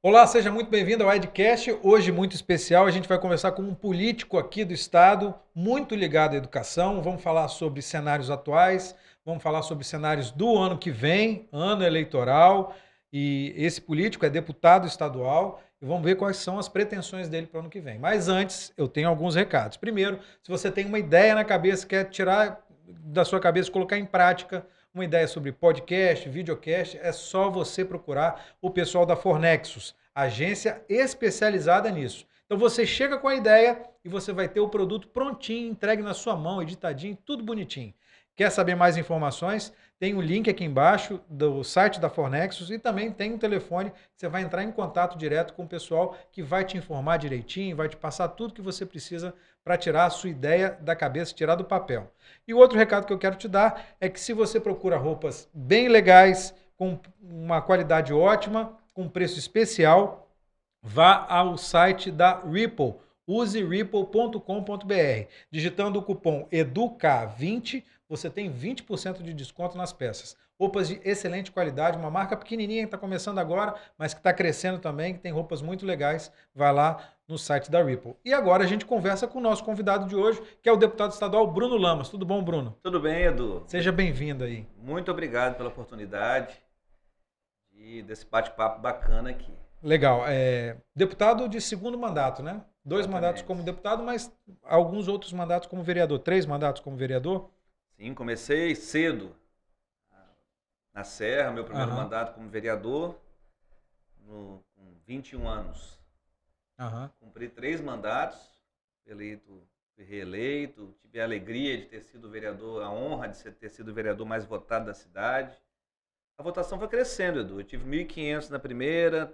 Olá, seja muito bem-vindo ao Edcast. Hoje, muito especial, a gente vai conversar com um político aqui do estado, muito ligado à educação. Vamos falar sobre cenários atuais, vamos falar sobre cenários do ano que vem, ano eleitoral. E esse político é deputado estadual e vamos ver quais são as pretensões dele para o ano que vem. Mas antes, eu tenho alguns recados. Primeiro, se você tem uma ideia na cabeça, quer tirar da sua cabeça, colocar em prática uma ideia sobre podcast, videocast, é só você procurar o pessoal da Fornexus, agência especializada nisso. Então você chega com a ideia e você vai ter o produto prontinho, entregue na sua mão, editadinho, tudo bonitinho. Quer saber mais informações? Tem o link aqui embaixo do site da Fornexus e também tem um telefone que você vai entrar em contato direto com o pessoal que vai te informar direitinho, vai te passar tudo que você precisa para tirar a sua ideia da cabeça, tirar do papel. E o outro recado que eu quero te dar é que se você procura roupas bem legais, com uma qualidade ótima, com preço especial, vá ao site da Ripple. Use ripple.com.br. Digitando o cupom EDUCA20, você tem 20% de desconto nas peças. Roupas de excelente qualidade, uma marca pequenininha que está começando agora, mas que está crescendo também, que tem roupas muito legais. Vai lá no site da Ripple. E agora a gente conversa com o nosso convidado de hoje, que é o deputado estadual Bruno Lamas. Tudo bom, Bruno? Tudo bem, Edu? Seja bem-vindo aí. Muito obrigado pela oportunidade e desse bate-papo bacana aqui. Legal. Deputado de segundo mandato, né? 2 mandatos como deputado, mas alguns outros mandatos como vereador. 3 mandatos como vereador? Sim, comecei cedo na Serra, meu primeiro mandato como vereador, com 21 anos. Cumpri 3 mandatos, fui reeleito, tive a alegria de ter sido vereador, a honra de ter sido o vereador mais votado da cidade. A votação foi crescendo, Edu. Eu tive 1.500 na primeira,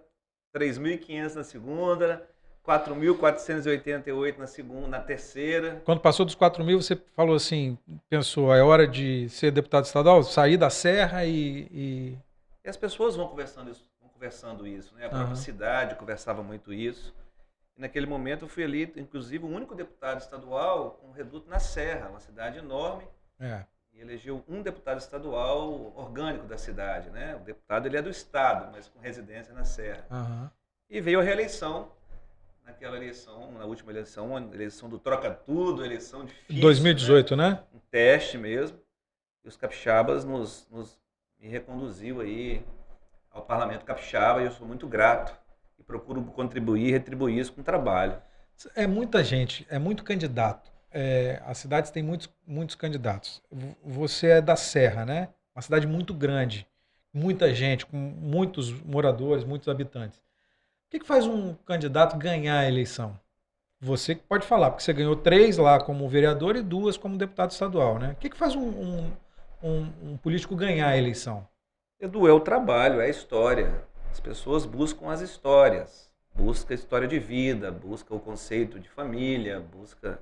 3.500 na segunda, 4.488 na segunda, na terceira. Quando passou dos 4.000, você falou assim, pensou, é hora de ser deputado estadual, sair da Serra E as pessoas vão conversando isso, né? A própria cidade conversava muito isso. E naquele momento eu fui eleito, inclusive, o único deputado estadual com reduto na Serra, uma cidade enorme. E elegeu um deputado estadual orgânico da cidade, né? O deputado ele é do estado, mas com residência na Serra. E veio a reeleição. Naquela eleição, na última eleição, a eleição do troca tudo, eleição difícil. 2018, né? Um teste mesmo. E os capixabas me reconduziu aí ao Parlamento Capixaba e eu sou muito grato. E procuro contribuir e retribuir isso com trabalho. É muita gente, é muito candidato. As cidades têm muitos candidatos. Você é da Serra, né? Uma cidade muito grande, muita gente, com muitos moradores, muitos habitantes. O que faz um candidato ganhar a eleição? Você que pode falar, porque você ganhou 3 lá como vereador e 2 como deputado estadual, né? O que faz um político ganhar a eleição? Edu, é o trabalho, é a história. As pessoas buscam as histórias, busca a história de vida, busca o conceito de família, busca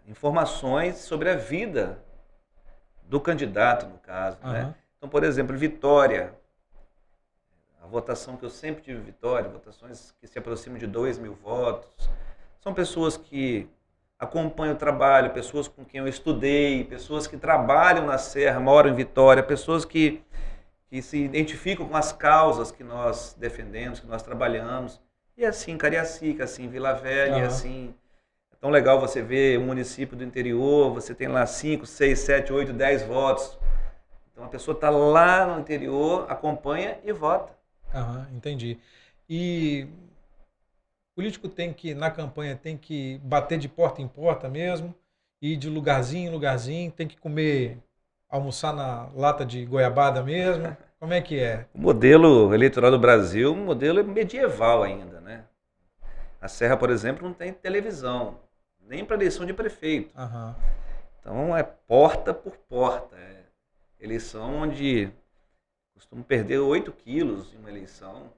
informações sobre a vida do candidato, no caso. Né? Então, por exemplo, Vitória, a votação que eu sempre tive em Vitória, votações que se aproximam de 2.000 votos, são pessoas que acompanham o trabalho, pessoas com quem eu estudei, pessoas que trabalham na Serra, moram em Vitória, pessoas que se identificam com as causas que nós defendemos, que nós trabalhamos. E assim, Cariacica, assim, Vila Velha, e assim. É tão legal você ver um município do interior, você tem lá 5, 6, 7, 8, 10 votos. Então a pessoa está lá no interior, acompanha e vota. Entendi. E o político tem que, na campanha, tem que bater de porta em porta mesmo, ir de lugarzinho em lugarzinho, tem que comer, almoçar na lata de goiabada mesmo. Como é que é? O modelo eleitoral do Brasil, um modelo medieval ainda, né? A Serra, por exemplo, não tem televisão, nem para eleição de prefeito. Então é porta por porta. É eleição onde costumo perder 8 quilos em uma eleição.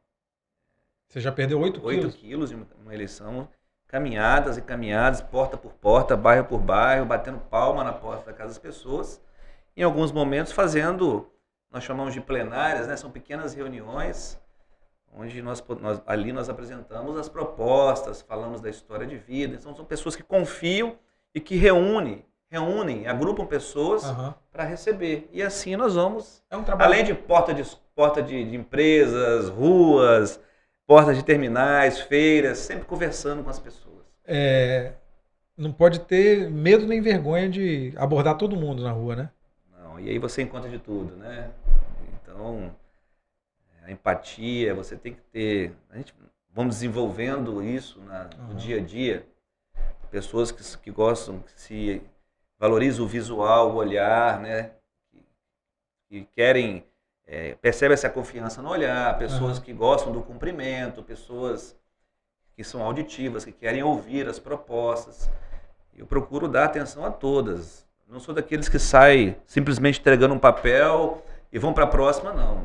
Você já perdeu 8 quilos? 8 quilos em uma eleição. Caminhadas e caminhadas, porta por porta, bairro por bairro, batendo palma na porta da casa das pessoas. Em alguns momentos fazendo, nós chamamos de plenárias, né? São pequenas reuniões, onde ali nós apresentamos as propostas, falamos da história de vida. Então são pessoas que confiam e que reúnem, agrupam pessoas para receber. E assim nós vamos, além de porta de empresas, ruas, portas de terminais, feiras, sempre conversando com as pessoas. Não pode ter medo nem vergonha de abordar todo mundo na rua, né? Não, e aí você encontra de tudo, né? Então, a empatia, você tem que ter... Vamos desenvolvendo isso no dia a dia. Pessoas que gostam, que se valorizam o visual, o olhar, né? Que querem... percebe essa confiança no olhar, pessoas que gostam do cumprimento, pessoas que são auditivas, que querem ouvir as propostas. Eu procuro dar atenção a todas. Não sou daqueles que saem simplesmente entregando um papel e vão para a próxima, não.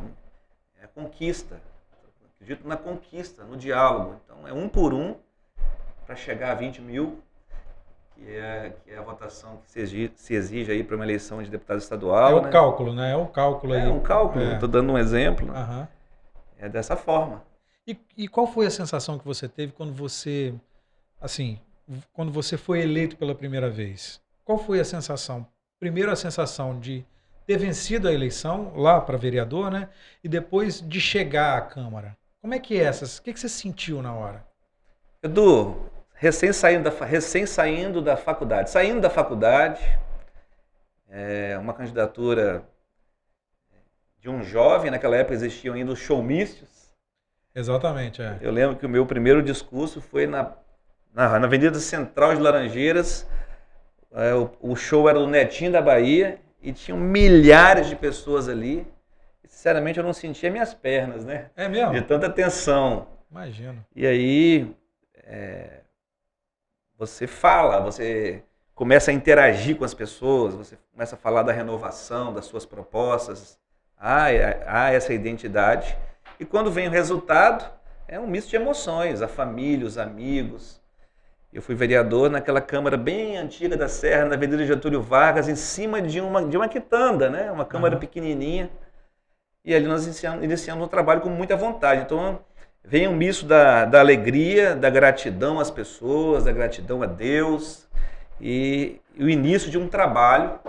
É conquista. Eu acredito na conquista, no diálogo. Então é um por um para chegar a 20 mil, que é a votação que se exige aí para uma eleição de deputado estadual. É o cálculo, né? É o cálculo aí. É um cálculo, estou dando um exemplo. É dessa forma. E qual foi a sensação que você teve quando você, assim, quando você foi eleito pela primeira vez? Qual foi a sensação? Primeiro a sensação de ter vencido a eleição lá para vereador, né? E depois de chegar à Câmara. Como é que é essas? O que você sentiu na hora? Edu, recém saindo da faculdade. Saindo da faculdade, uma candidatura de um jovem, naquela época existiam ainda os showmícios. Exatamente, Eu lembro que o meu primeiro discurso foi na Avenida Central de Laranjeiras. O show era do Netinho da Bahia e tinham milhares de pessoas ali. E, sinceramente, eu não sentia minhas pernas, né? É mesmo? De tanta tensão. Imagino. E aí, você fala, você começa a interagir com as pessoas, você começa a falar da renovação, das suas propostas. Há essa identidade. E quando vem o resultado, é um misto de emoções, a família, os amigos. Eu fui vereador naquela Câmara bem antiga da Serra, na Avenida Getúlio Vargas, em cima de uma quitanda, né? Uma Câmara pequenininha. E ali nós iniciamos um trabalho com muita vontade. Então, vem um misto da alegria, da gratidão às pessoas, da gratidão a Deus e o início de um trabalho,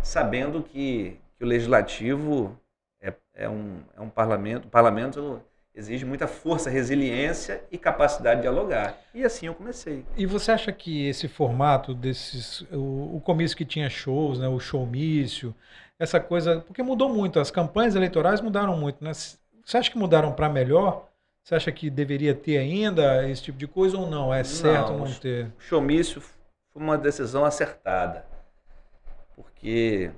sabendo que o Legislativo é um parlamento. O parlamento exige muita força, resiliência e capacidade de dialogar. E assim eu comecei. E você acha que esse formato o comício que tinha shows, né, o showmício, essa coisa, porque mudou muito, as campanhas eleitorais mudaram muito, né? Você acha que mudaram para melhor? Você acha que deveria ter ainda esse tipo de coisa ou não? É certo não ter? O showmício foi uma decisão acertada. Porque,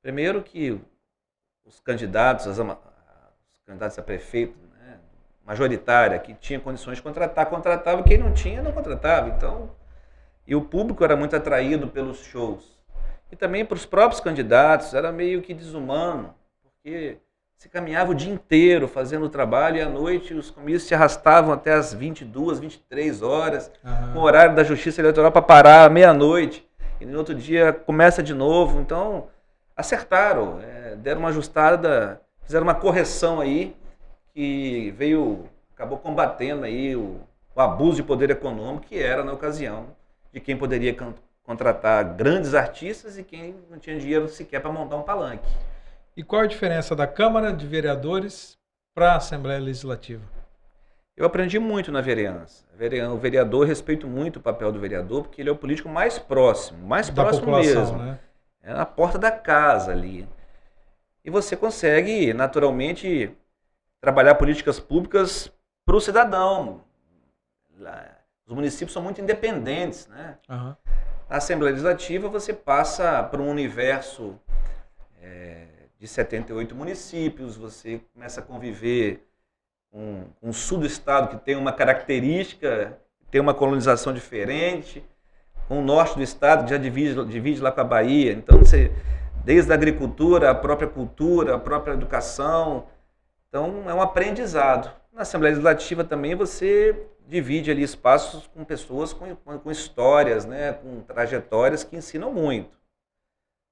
primeiro que os candidatos a prefeito, né, majoritária, que tinha condições de contratava, quem não tinha, não contratava. Então, e o público era muito atraído pelos shows. E também para os próprios candidatos, era meio que desumano, porque se caminhava o dia inteiro fazendo o trabalho e à noite os comícios se arrastavam até as 22, 23 horas, com o horário da Justiça Eleitoral para parar à meia-noite. E no outro dia começa de novo. Então, acertaram, deram uma ajustada, fizeram uma correção aí, que acabou combatendo aí o abuso de poder econômico que era na ocasião de quem poderia contratar grandes artistas e quem não tinha dinheiro sequer para montar um palanque. E qual a diferença da Câmara de Vereadores para a Assembleia Legislativa? Eu aprendi muito na vereança. O vereador, eu respeito muito o papel do vereador, porque ele é o político mais próximo mesmo. Né? É na porta da casa ali. E você consegue, naturalmente, trabalhar políticas públicas para o cidadão. Os municípios são muito independentes, né? Na Assembleia Legislativa você passa por um universo de 78 municípios, você começa a conviver com o sul do estado que tem uma característica, tem uma colonização diferente, com o norte do estado que já divide lá com a Bahia. Então, desde a agricultura, a própria cultura, a própria educação, então é um aprendizado. Na Assembleia Legislativa também você divide ali espaços com pessoas com histórias, né, com trajetórias que ensinam muito.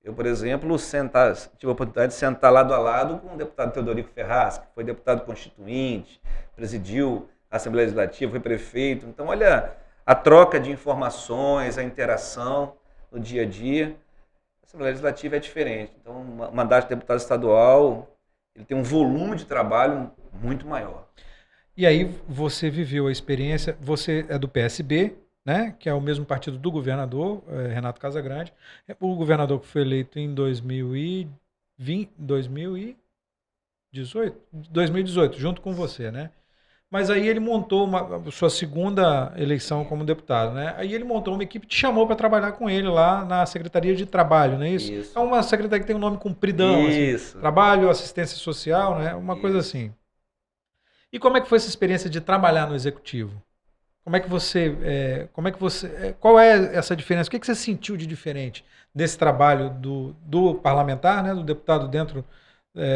Eu, por exemplo, tive a oportunidade de sentar lado a lado com o deputado Teodorico Ferraz, que foi deputado constituinte, presidiu a Assembleia Legislativa, foi prefeito. Então, olha a troca de informações, a interação no dia a dia. A Assembleia Legislativa é diferente. Então, o mandato de deputado estadual ele tem um volume de trabalho muito maior. E aí você viveu a experiência, você é do PSB, né, que é o mesmo partido do governador, Renato Casagrande, o governador que foi eleito em 2018, junto com você, né? Mas aí ele montou sua segunda eleição como deputado, né? Aí ele montou uma equipe, te chamou para trabalhar com ele lá na Secretaria de Trabalho, não é isso? Isso. É uma secretaria que tem um nome compridão, Isso. Assim, Trabalho, Assistência Social, né? Uma coisa assim. E como é que foi essa experiência de trabalhar no Executivo? Qual é essa diferença? O que você sentiu de diferente desse trabalho do parlamentar, né? Do deputado dentro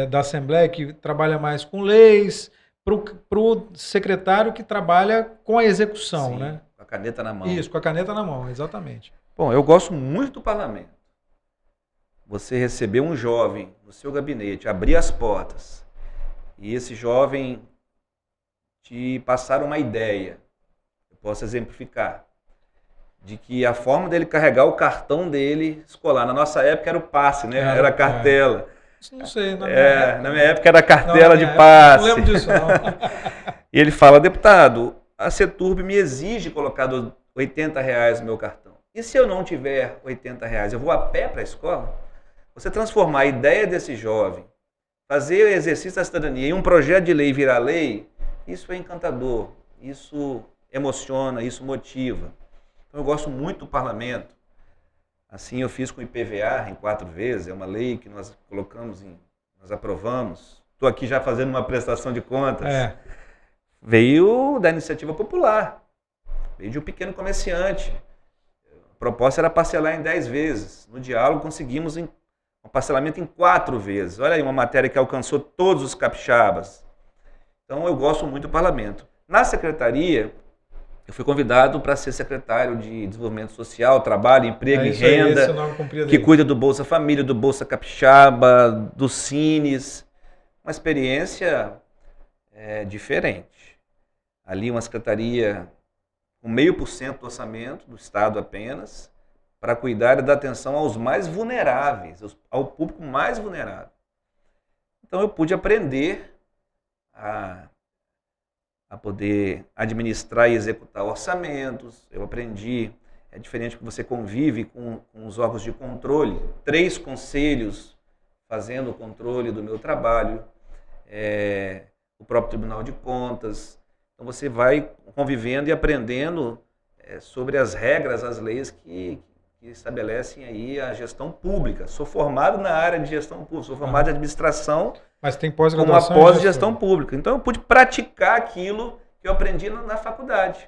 da Assembleia, que trabalha mais com leis, para o secretário que trabalha com a execução, Sim, né? Com a caneta na mão. Isso, com a caneta na mão, exatamente. Bom, eu gosto muito do parlamento. Você receber um jovem no seu gabinete, abrir as portas, e esse jovem te passar uma ideia, eu posso exemplificar, de que a forma dele carregar o cartão dele escolar, na nossa época era o passe, né? Era a cartela. Não sei, na minha época era a cartela de passe. Não lembro disso, não. E ele fala, deputado, a CETURB me exige colocar R$80 no meu cartão. E se eu não tiver R$80, eu vou a pé para a escola? Você transformar a ideia desse jovem, fazer o exercício da cidadania em um projeto de lei virar lei, isso é encantador, isso emociona, isso motiva. Então eu gosto muito do parlamento. Assim eu fiz com o IPVA em 4 vezes, é uma lei que nós colocamos, nós aprovamos. Estou aqui já fazendo uma prestação de contas. Veio da iniciativa popular, veio de um pequeno comerciante. A proposta era parcelar em 10 vezes. No diálogo conseguimos um parcelamento em 4 vezes. Olha aí, uma matéria que alcançou todos os capixabas. Então eu gosto muito do parlamento. Na secretaria, eu fui convidado para ser secretário de Desenvolvimento Social, Trabalho, Emprego e Renda, que cuida do Bolsa Família, do Bolsa Capixaba, do Cines. Uma experiência diferente. Ali uma secretaria com 0,5% do orçamento do Estado apenas, para cuidar e dar atenção aos mais vulneráveis, ao público mais vulnerável. Então eu pude aprender a poder administrar e executar orçamentos. Eu aprendi, é diferente que você convive com os órgãos de controle, 3 conselhos fazendo o controle do meu trabalho, o próprio Tribunal de Contas. Então você vai convivendo e aprendendo sobre as regras, as leis que estabelecem aí a gestão pública. Sou formado na área de gestão pública, sou formado em administração, mas tem pós-graduação com uma pós-gestão pública. Então eu pude praticar aquilo que eu aprendi na faculdade.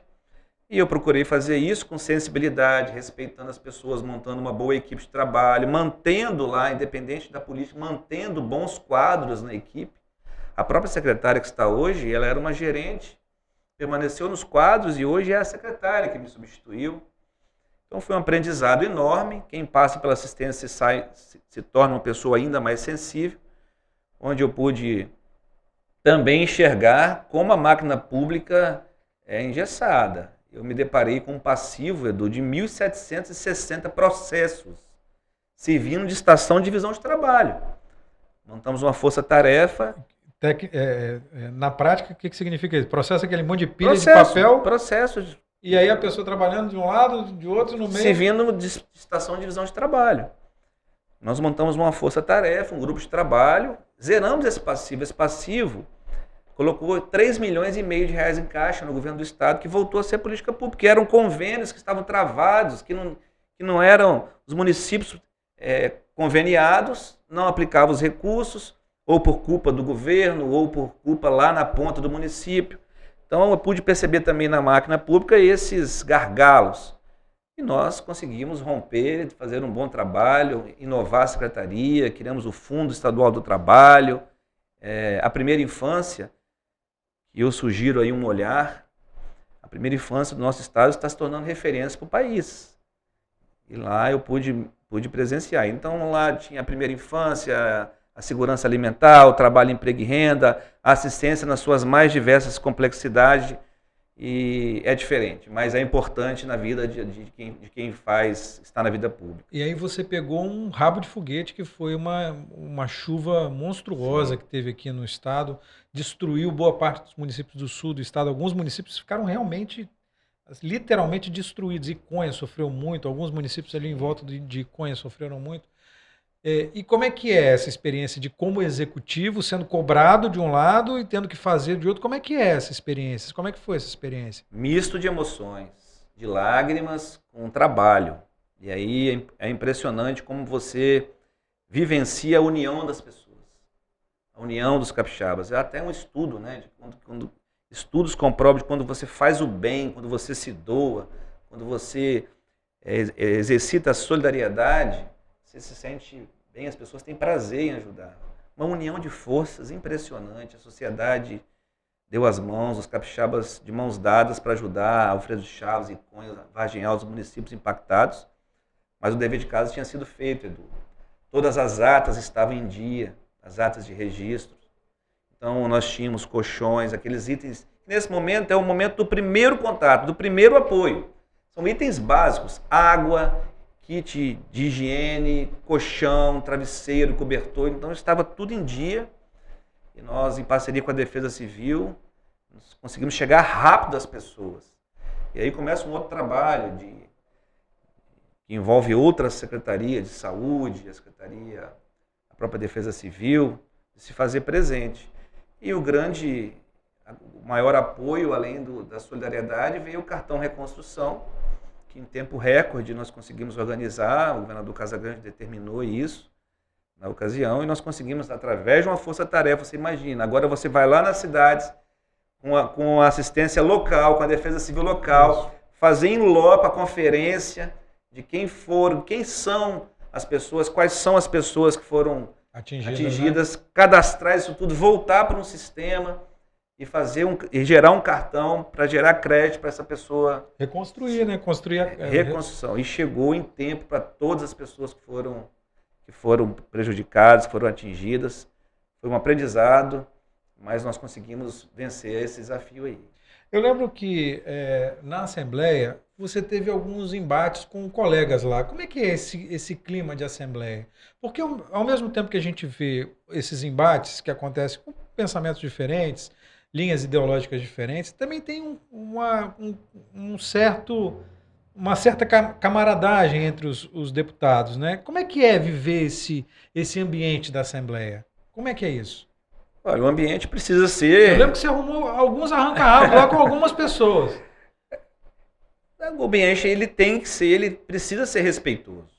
E eu procurei fazer isso com sensibilidade, respeitando as pessoas, montando uma boa equipe de trabalho, mantendo lá, independente da política, mantendo bons quadros na equipe. A própria secretária que está hoje, ela era uma gerente, permaneceu nos quadros e hoje é a secretária que me substituiu. Então foi um aprendizado enorme. Quem passa pela assistência se torna uma pessoa ainda mais sensível, onde eu pude também enxergar como a máquina pública é engessada. Eu me deparei com um passivo, Edu, de 1.760 processos, servindo de estação de divisão de trabalho. Montamos uma força-tarefa. Na prática, o que significa isso? Processo aquele monte de pilha de papel? Processos. E aí a pessoa trabalhando de um lado, de outro, no meio? Servindo de estação de divisão de trabalho. Nós montamos uma força-tarefa, um grupo de trabalho, zeramos esse passivo. Esse passivo colocou 3,5 milhões de reais em caixa no governo do Estado, que voltou a ser política pública, que eram convênios que estavam travados, que não eram os municípios conveniados, não aplicavam os recursos, ou por culpa do governo, ou por culpa lá na ponta do município. Então eu pude perceber também na máquina pública esses gargalos. E nós conseguimos romper, fazer um bom trabalho, inovar a secretaria, criamos o Fundo Estadual do Trabalho, a primeira infância, e eu sugiro aí um olhar, a primeira infância do nosso estado está se tornando referência para o país. E lá eu pude presenciar. Então lá tinha a primeira infância, a segurança alimentar, o trabalho, emprego e renda, a assistência nas suas mais diversas complexidades. e é diferente, mas é importante na vida de quem está na vida pública. E aí você pegou um rabo de foguete, que foi uma chuva monstruosa que teve aqui no estado, destruiu boa parte dos municípios do sul do estado. Alguns municípios ficaram realmente, literalmente destruídos. Iconha sofreu muito, alguns municípios ali em volta de Iconha sofreram muito. E como é que é essa experiência de, como executivo, sendo cobrado de um lado e tendo que fazer de outro? Como é que é essa experiência? Como é que foi essa experiência? Misto de emoções, de lágrimas com trabalho. E aí é impressionante como você vivencia a união das pessoas, a união dos capixabas. É até um estudo, né? Quando estudos comprovam que quando você faz o bem, quando você se doa, quando você exercita a solidariedade, você se sente bem, as pessoas têm prazer em ajudar. Uma união de forças impressionante. A sociedade deu as mãos, os capixabas de mãos dadas para ajudar Alfredo Chaves, Iconha, Vargem Alta, os municípios impactados. Mas o dever de casa tinha sido feito, Edu. Todas as atas estavam em dia, as atas de registro. Então nós tínhamos colchões, aqueles itens. Nesse momento é o momento do primeiro contato, do primeiro apoio. São itens básicos: água, kit de higiene, colchão, travesseiro, cobertor. Então estava tudo em dia. E nós, em parceria com a Defesa Civil, conseguimos chegar rápido às pessoas. E aí começa um outro trabalho que envolve outras secretarias de saúde, a própria Defesa Civil, de se fazer presente. E o maior apoio, além da solidariedade, veio o cartão Reconstrução, que em tempo recorde nós conseguimos organizar. O governador Casagrande determinou isso na ocasião, e nós conseguimos, através de uma força-tarefa. Você imagina, agora você vai lá nas cidades com a assistência local, com a Defesa Civil local, fazer em loco a conferência de quem são as pessoas, quais são as pessoas que foram atingidas, né? Cadastrar isso tudo, voltar para um sistema e gerar um cartão para gerar crédito para essa pessoa. Reconstruir, né? Construir a reconstrução. E chegou em tempo para todas as pessoas que foram prejudicadas, que foram atingidas. Foi um aprendizado, mas nós conseguimos vencer esse desafio aí. Eu lembro que na Assembleia você teve alguns embates com colegas lá. Como é que é esse clima de Assembleia? Porque ao mesmo tempo que a gente vê esses embates que acontecem com pensamentos diferentes, linhas ideológicas diferentes, também tem uma certa camaradagem entre os deputados, né? Como é que é viver esse ambiente da Assembleia? Como é que é isso? Olha, o ambiente precisa ser... Eu lembro que você arrumou alguns arranca-rabo lá com algumas pessoas. O ambiente ele precisa ser respeitoso.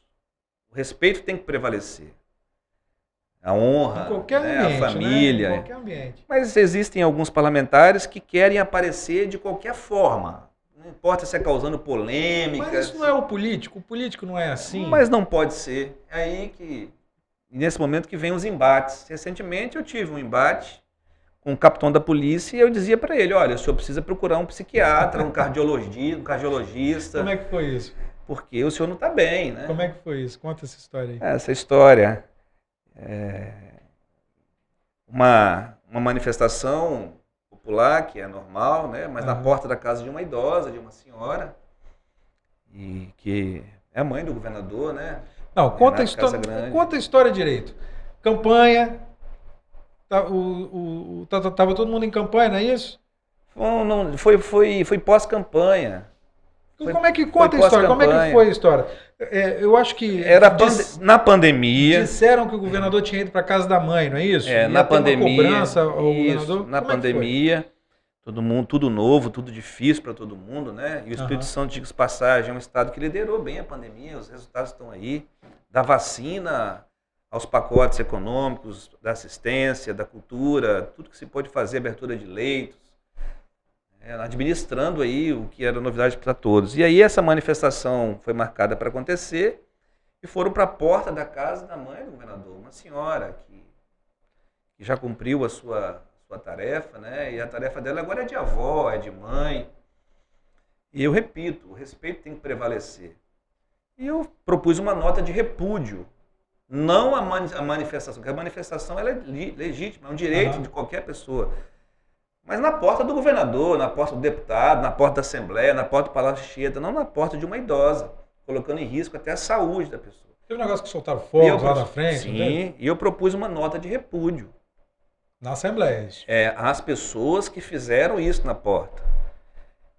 O respeito tem que prevalecer. A honra, a família. Né? Em qualquer ambiente. Mas existem alguns parlamentares que querem aparecer de qualquer forma. Não importa se é causando polêmicas. Mas isso não é o político não é assim. Mas não pode ser. É aí nesse momento que vem os embates. Recentemente eu tive um embate com o capitão da polícia e eu dizia para ele: olha, o senhor precisa procurar um psiquiatra, um cardiologista. Como é que foi isso? Porque o senhor não está bem, né? Como é que foi isso? Conta essa história aí. Essa história uma manifestação popular, que é normal, né? Mas na porta da casa de uma idosa, de uma senhora, e que é mãe do governador, né? Não, conta a história direito. Campanha, tava todo mundo em campanha, não é isso? Não, foi pós-campanha. Como é que conta a história? Como é que foi a história? Eu acho que... na pandemia... Disseram que o governador tinha ido para a casa da mãe, não é isso? Na pandemia... Uma cobrança ao governador? Na pandemia, todo mundo, tudo novo, tudo difícil para todo mundo, né? E o Espírito Santo, diga-se passagem, é um estado que liderou bem a pandemia, os resultados estão aí. Da vacina aos pacotes econômicos, da assistência, da cultura, tudo que se pode fazer, abertura de leitos. Administrando aí o que era novidade para todos. E aí essa manifestação foi marcada para acontecer e foram para a porta da casa da mãe do governador, uma senhora que já cumpriu a sua tarefa, né? E a tarefa dela agora é de avó, é de mãe. E eu repito, o respeito tem que prevalecer. E eu propus uma nota de repúdio, não a manifestação, porque a manifestação ela é legítima, é um direito de qualquer pessoa. Mas na porta do governador, na porta do deputado, na porta da Assembleia, na porta do Palácio Anchieta, não na porta de uma idosa, colocando em risco até a saúde da pessoa. Teve um negócio que soltaram fogos lá na frente? Sim, e eu propus uma nota de repúdio. Na Assembleia. Às pessoas que fizeram isso na porta.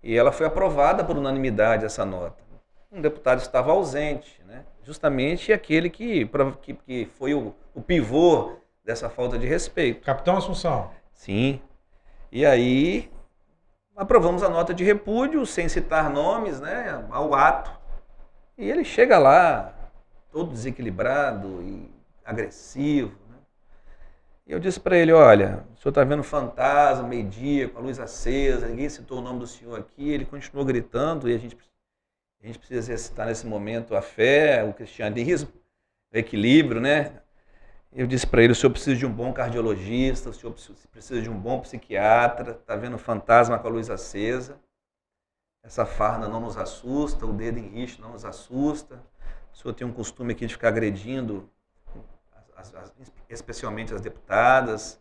E ela foi aprovada por unanimidade, essa nota. Um deputado estava ausente, né? Justamente aquele que foi o pivô dessa falta de respeito. Capitão Assunção. Sim. E aí aprovamos a nota de repúdio, sem citar nomes, né, ao ato. E ele chega lá, todo desequilibrado e agressivo. Né? E eu disse para ele, olha, o senhor está vendo fantasma, meio-dia, com a luz acesa, ninguém citou o nome do senhor aqui. Ele continuou gritando e a gente precisa exercitar nesse momento a fé, o cristianismo, o equilíbrio, né? Eu disse para ele, o senhor precisa de um bom cardiologista, o senhor precisa de um bom psiquiatra, está vendo fantasma com a luz acesa, essa farda não nos assusta, o dedo em riste não nos assusta, o senhor tem um costume aqui de ficar agredindo, especialmente as deputadas,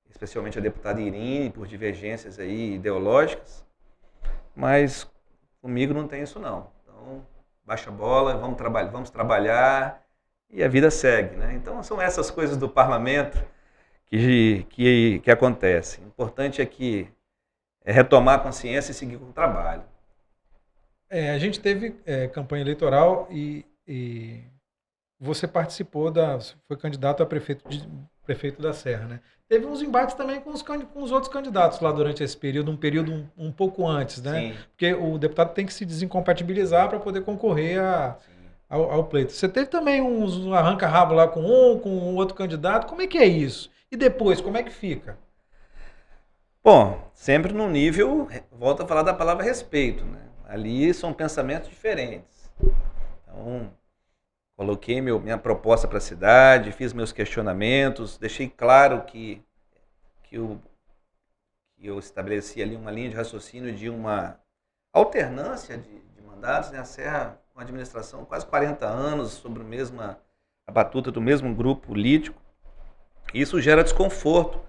especialmente a deputada Irine, por divergências aí ideológicas, mas comigo não tem isso não. Então, baixa a bola, vamos trabalhar, e a vida segue, né? Então são essas coisas do parlamento que acontecem. O importante é retomar a consciência e seguir com o trabalho. A gente teve campanha eleitoral e você participou foi candidato a prefeito da Serra, né? Teve uns embates também com os outros candidatos lá durante esse período, um período um pouco antes, né? Sim. Porque o deputado tem que se desincompatibilizar para poder concorrer ao pleito. Você teve também uns arranca-rabo lá com o outro candidato. Como é que é isso? E depois, como é que fica? Bom, sempre no nível, volto a falar da palavra respeito, né? Ali são pensamentos diferentes. Então, coloquei minha proposta para a cidade, fiz meus questionamentos, deixei claro que eu estabeleci ali uma linha de raciocínio de uma alternância de mandatos, né? A Serra, com a administração, quase 40 anos, sobre a batuta do mesmo grupo político. Isso gera desconforto.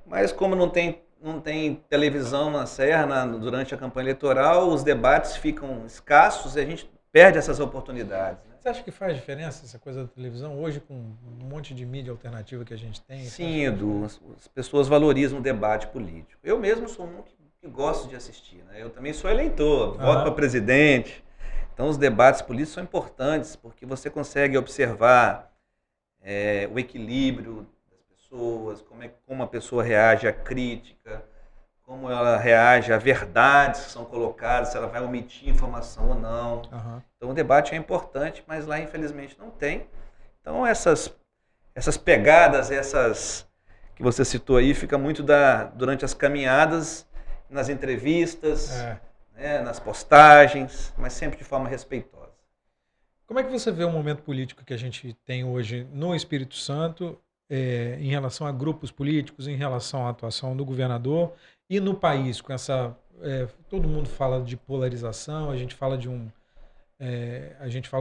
Mas como não tem televisão na Serra durante a campanha eleitoral, os debates ficam escassos e a gente perde essas oportunidades. Né? Você acha que faz diferença essa coisa da televisão hoje, com um monte de mídia alternativa que a gente tem? Sim, Edu, as pessoas valorizam o debate político. Eu mesmo sou um que gosto de assistir. Né? Eu também sou eleitor, voto para presidente. Então, os debates políticos são importantes porque você consegue observar o equilíbrio das pessoas, como a pessoa reage à crítica, como ela reage a verdades que são colocadas, se ela vai omitir informação ou não. Uhum. Então, o debate é importante, mas lá, infelizmente, não tem. Então, essas pegadas, essas que você citou aí, fica muito durante as caminhadas, nas entrevistas... nas postagens, mas sempre de forma respeitosa. Como é que você vê o momento político que a gente tem hoje no Espírito Santo em relação a grupos políticos, em relação à atuação do governador e no país, com essa... todo mundo fala de polarização, a gente fala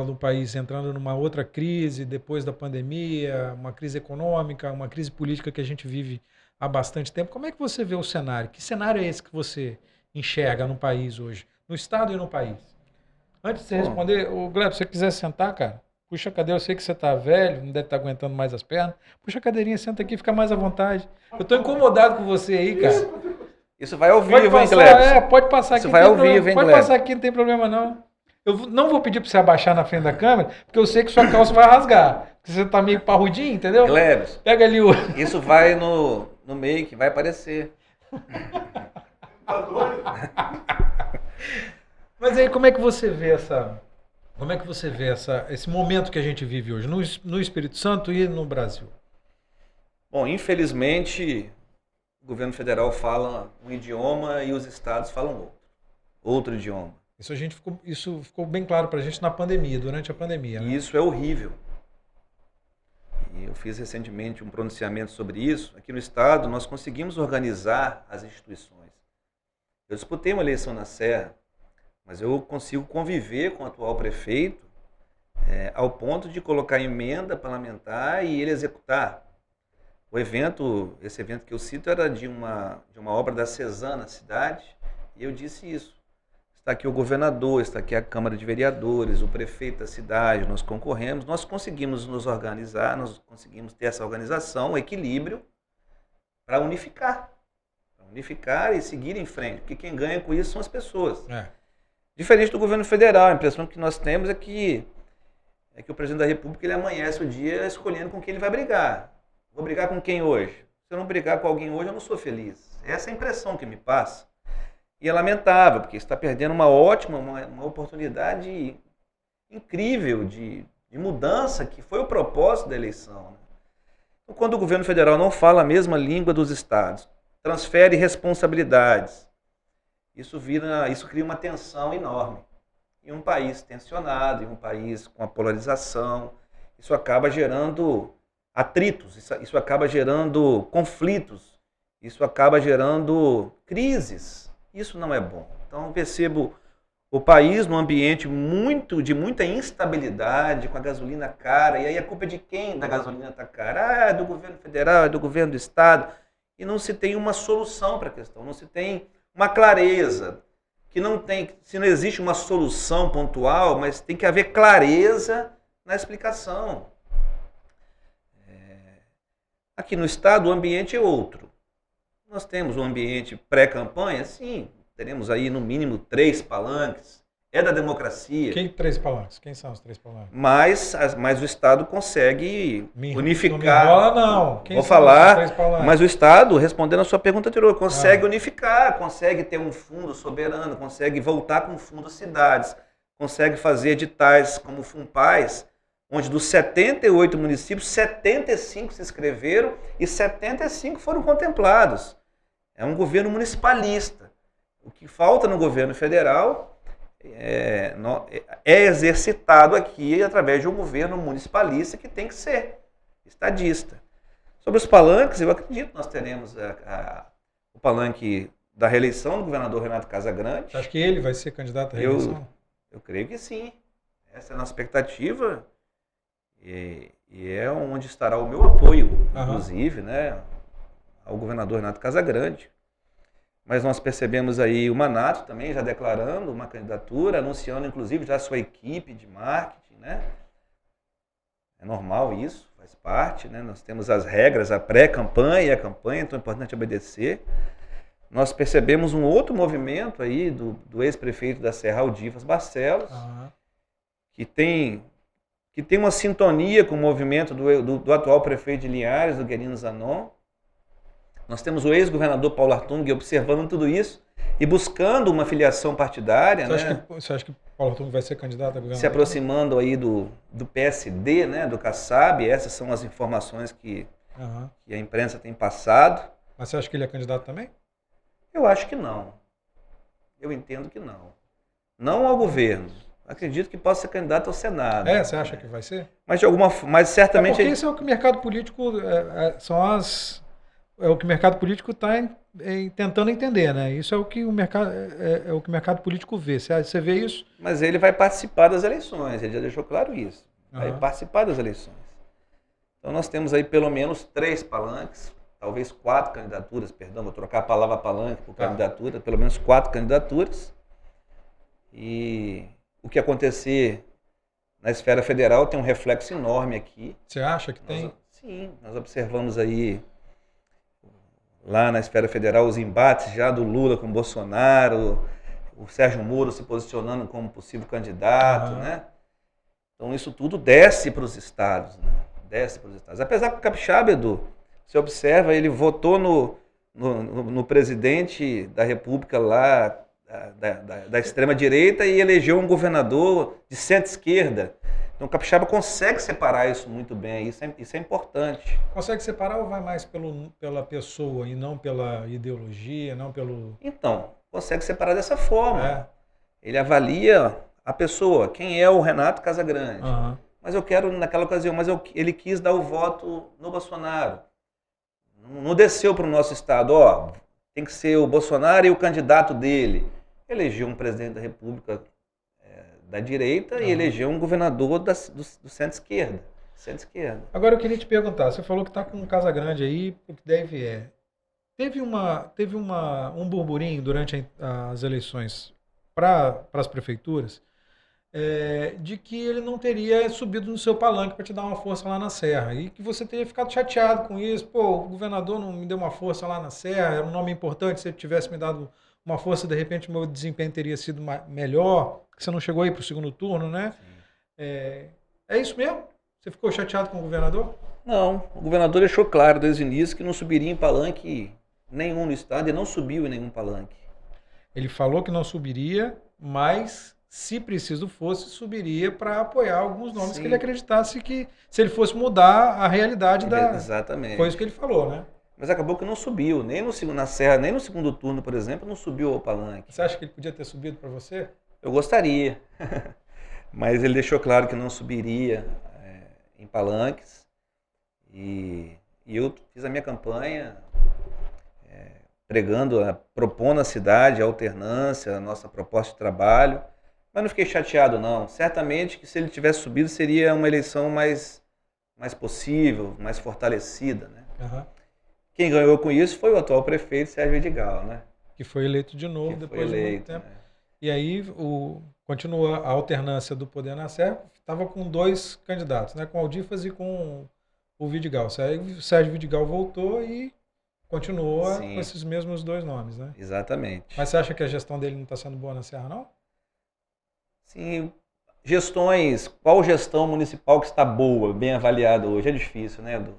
do país entrando numa outra crise depois da pandemia, uma crise econômica, uma crise política que a gente vive há bastante tempo. Como é que você vê o cenário? Que cenário é esse que você enxerga no país hoje, no estado e no país? Antes de você responder, Gleb, se você quiser sentar, cara, puxa a cadeira, eu sei que você tá velho, não deve estar aguentando mais as pernas, puxa a cadeirinha, senta aqui, fica mais à vontade. Eu tô incomodado com você aí, cara. Isso vai ao vivo, hein, Gleb? Pode passar aqui. Isso vai ao vivo, hein, Pode passar aqui, não tem problema não. Eu não vou pedir para você abaixar na frente da câmera, porque eu sei que sua calça vai rasgar. Porque você tá meio parrudinho, entendeu? Gleb, pega ali o... Isso vai no make, vai aparecer. Mas aí como é que você vê esse momento que a gente vive hoje no Espírito Santo e no Brasil? Bom, infelizmente o governo federal fala um idioma e os estados falam outro idioma. Isso ficou bem claro para a gente durante a pandemia. E isso é horrível. E eu fiz recentemente um pronunciamento sobre isso. Aqui no estado nós conseguimos organizar as instituições. Eu disputei uma eleição na Serra, mas eu consigo conviver com o atual prefeito ao ponto de colocar emenda parlamentar e ele executar. esse evento que eu cito era de uma obra da Cezanne, na cidade, e eu disse isso. Está aqui o governador, está aqui a Câmara de Vereadores, o prefeito da cidade, nós concorremos, nós conseguimos nos organizar, nós conseguimos ter essa organização, o equilíbrio, para unificar e seguir em frente, porque quem ganha com isso são as pessoas. Diferente do governo federal, a impressão que nós temos é que o presidente da República ele amanhece o dia escolhendo com quem ele vai brigar. Vou brigar com quem hoje? Se eu não brigar com alguém hoje, eu não sou feliz. Essa é a impressão que me passa. E é lamentável, porque está perdendo uma oportunidade incrível de mudança, que foi o propósito da eleição. Então, quando o governo federal não fala a mesma língua dos estados, transfere responsabilidades, isso cria uma tensão enorme. Em um país tensionado, em um país com a polarização, isso acaba gerando atritos, isso acaba gerando conflitos, isso acaba gerando crises. Isso não é bom. Então, eu percebo o país num ambiente de muita instabilidade, com a gasolina cara. E aí a culpa é de quem da gasolina está cara? É do governo federal, é do governo do estado. E não se tem uma solução para a questão, não se tem uma clareza. Se não existe uma solução pontual, mas tem que haver clareza na explicação. Aqui no estado o ambiente é outro. Nós temos um ambiente pré-campanha, sim, teremos aí no mínimo 3 palanques, é da democracia. Que 3 palanques? Quem são os 3 palanques? Mas o Estado consegue unificar. Não me enrola, não. Vou falar, mas o Estado, respondendo a sua pergunta anterior, consegue unificar, consegue ter um fundo soberano, consegue voltar com o fundo cidades, consegue fazer editais como o FUNPAS, onde dos 78 municípios, 75 se inscreveram e 75 foram contemplados. É um governo municipalista. O que falta no governo federal é exercitado aqui através de um governo municipalista que tem que ser estadista. Sobre os palanques, eu acredito que nós teremos o palanque da reeleição do governador Renato Casagrande. Acho que ele vai ser candidato à reeleição? Eu creio que sim. Essa é a nossa expectativa. E é onde estará o meu apoio, inclusive, né, ao governador Renato Casagrande. Mas nós percebemos aí o Manato também já declarando uma candidatura, anunciando inclusive já a sua equipe de marketing, né? É normal isso, faz parte, né? Nós temos as regras, a pré-campanha e a campanha, então é importante obedecer. Nós percebemos um outro movimento aí do ex-prefeito da Serra, Aldivas Barcelos, que tem uma sintonia com o movimento do atual prefeito de Linhares, do Guerino Zanon. Nós temos o ex-governador Paulo Artung observando tudo isso e buscando uma filiação partidária. Você acha que Paulo Artung vai ser candidato a governador? Se aproximando aí do PSD, né, do Kassab. Essas são as informações que a imprensa tem passado. Mas você acha que ele é candidato também? Eu acho que não. Eu entendo que não. Não ao governo. Acredito que possa ser candidato ao Senado. Você acha que vai ser? Mas certamente... Porque isso é o que o mercado político... É o que o mercado político está tentando entender, né? Isso é o que o mercado político vê. Você vê isso? Mas ele vai participar das eleições, ele já deixou claro isso. Vai participar das eleições. Então nós temos aí pelo menos 3 palanques, talvez 4 candidaturas, vou trocar a palavra palanque por candidatura, pelo menos 4 candidaturas. E o que acontecer na esfera federal tem um reflexo enorme aqui. Você acha que tem? Sim, nós observamos aí lá na esfera federal os embates já do Lula com o Bolsonaro, o Sérgio Moro se posicionando como possível candidato, né? Então isso tudo desce para os estados, né? Desce para os estados. Apesar que o Capixaba, Edu, você observa, ele votou no presidente da República lá, da extrema-direita, e elegeu um governador de centro-esquerda. Então o Capixaba consegue separar isso muito bem, isso é importante. Consegue separar ou vai mais pela pessoa e não pela ideologia, não pelo... Então, consegue separar dessa forma. Ele avalia a pessoa, quem é o Renato Casagrande. Mas eu quero, naquela ocasião, ele quis dar o voto no Bolsonaro. Não desceu para o nosso estado, tem que ser o Bolsonaro e o candidato dele. Elegeu um presidente da República da direita e elegeu um governador do centro-esquerda. Centro-esquerda. Agora eu queria te perguntar, você falou que está com Casa Grande aí, o que deve é. Teve um burburinho durante as eleições para as prefeituras de que ele não teria subido no seu palanque para te dar uma força lá na Serra e que você teria ficado chateado com isso. Pô, o governador não me deu uma força lá na Serra, era um nome importante, se ele tivesse me dado uma força, de repente o meu desempenho teria sido melhor, você não chegou aí para o segundo turno, né? É isso mesmo? Você ficou chateado com o governador? Não, o governador deixou claro desde o início que não subiria em palanque nenhum no estado e não subiu em nenhum palanque. Ele falou que não subiria, mas se preciso fosse, subiria para apoiar alguns nomes Sim. que ele acreditasse que se ele fosse mudar a realidade da... Exatamente. Foi isso que ele falou, né? Mas acabou que não subiu, nem na Serra, nem no segundo turno, por exemplo, não subiu ao palanque. Você acha que ele podia ter subido para você? Eu gostaria, mas ele deixou claro que não subiria em palanques e eu fiz a minha campanha propondo à cidade a alternância, a nossa proposta de trabalho, mas não fiquei chateado não. Certamente que se ele tivesse subido seria uma eleição mais possível, mais fortalecida, né? Uhum. Quem ganhou com isso foi o atual prefeito Sérgio Vidigal, né? Que foi eleito de novo depois de muito tempo. Né? E aí continua a alternância do poder na Serra, estava com 2 candidatos, né? Com o Aldifas e com o Vidigal. O Sérgio Vidigal voltou e continua Sim. com esses mesmos 2 nomes, né? Exatamente. Mas você acha que a gestão dele não está sendo boa na Serra, não? Sim, qual gestão municipal que está boa, bem avaliada hoje? É difícil, né, Edu?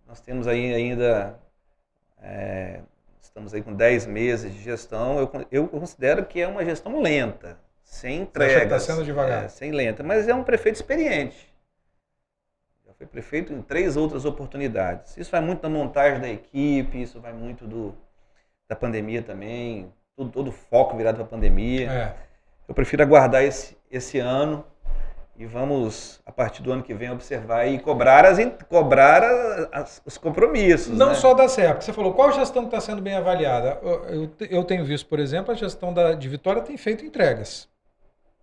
Nós temos aí ainda, estamos aí com 10 meses de gestão, eu considero que é uma gestão lenta, sem entregas. Você acha que está sendo devagar? Sem lenta, mas é um prefeito experiente. Já foi prefeito em 3 outras oportunidades. Isso vai muito da montagem da equipe, isso vai muito da pandemia também, todo o foco virado para a pandemia. Eu prefiro aguardar esse ano e vamos, a partir do ano que vem, observar e cobrar os compromissos. Não né? só da Serra, porque você falou, qual gestão está sendo bem avaliada? Eu tenho visto, por exemplo, a gestão de Vitória tem feito entregas,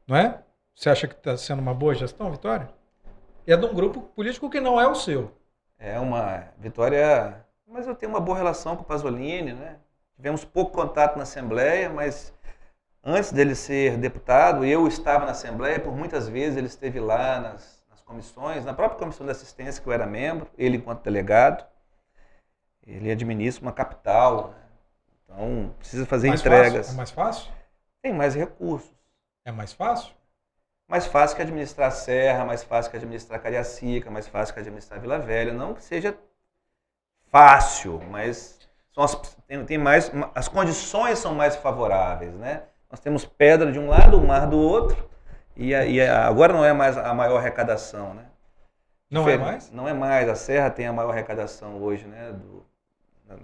não é? Você acha que está sendo uma boa gestão, Vitória? É de um grupo político que não é o seu. É uma Vitória, mas eu tenho uma boa relação com o Pasolini, né? Tivemos pouco contato na Assembleia, mas antes dele ser deputado, eu estava na Assembleia, por muitas vezes ele esteve lá nas comissões, na própria comissão de assistência que eu era membro, ele enquanto delegado. Ele administra uma capital, né? Então precisa fazer entregas. Fácil? É mais fácil? Tem mais recursos. É mais fácil? Mais fácil que administrar Serra, mais fácil que administrar Cariacica, mais fácil que administrar Vila Velha. Não que seja fácil, mas as condições são mais favoráveis, né? Nós temos pedra de um lado, o mar do outro, e agora não é mais a maior arrecadação, né? Não é mais? Não é mais. A Serra tem a maior arrecadação hoje, né,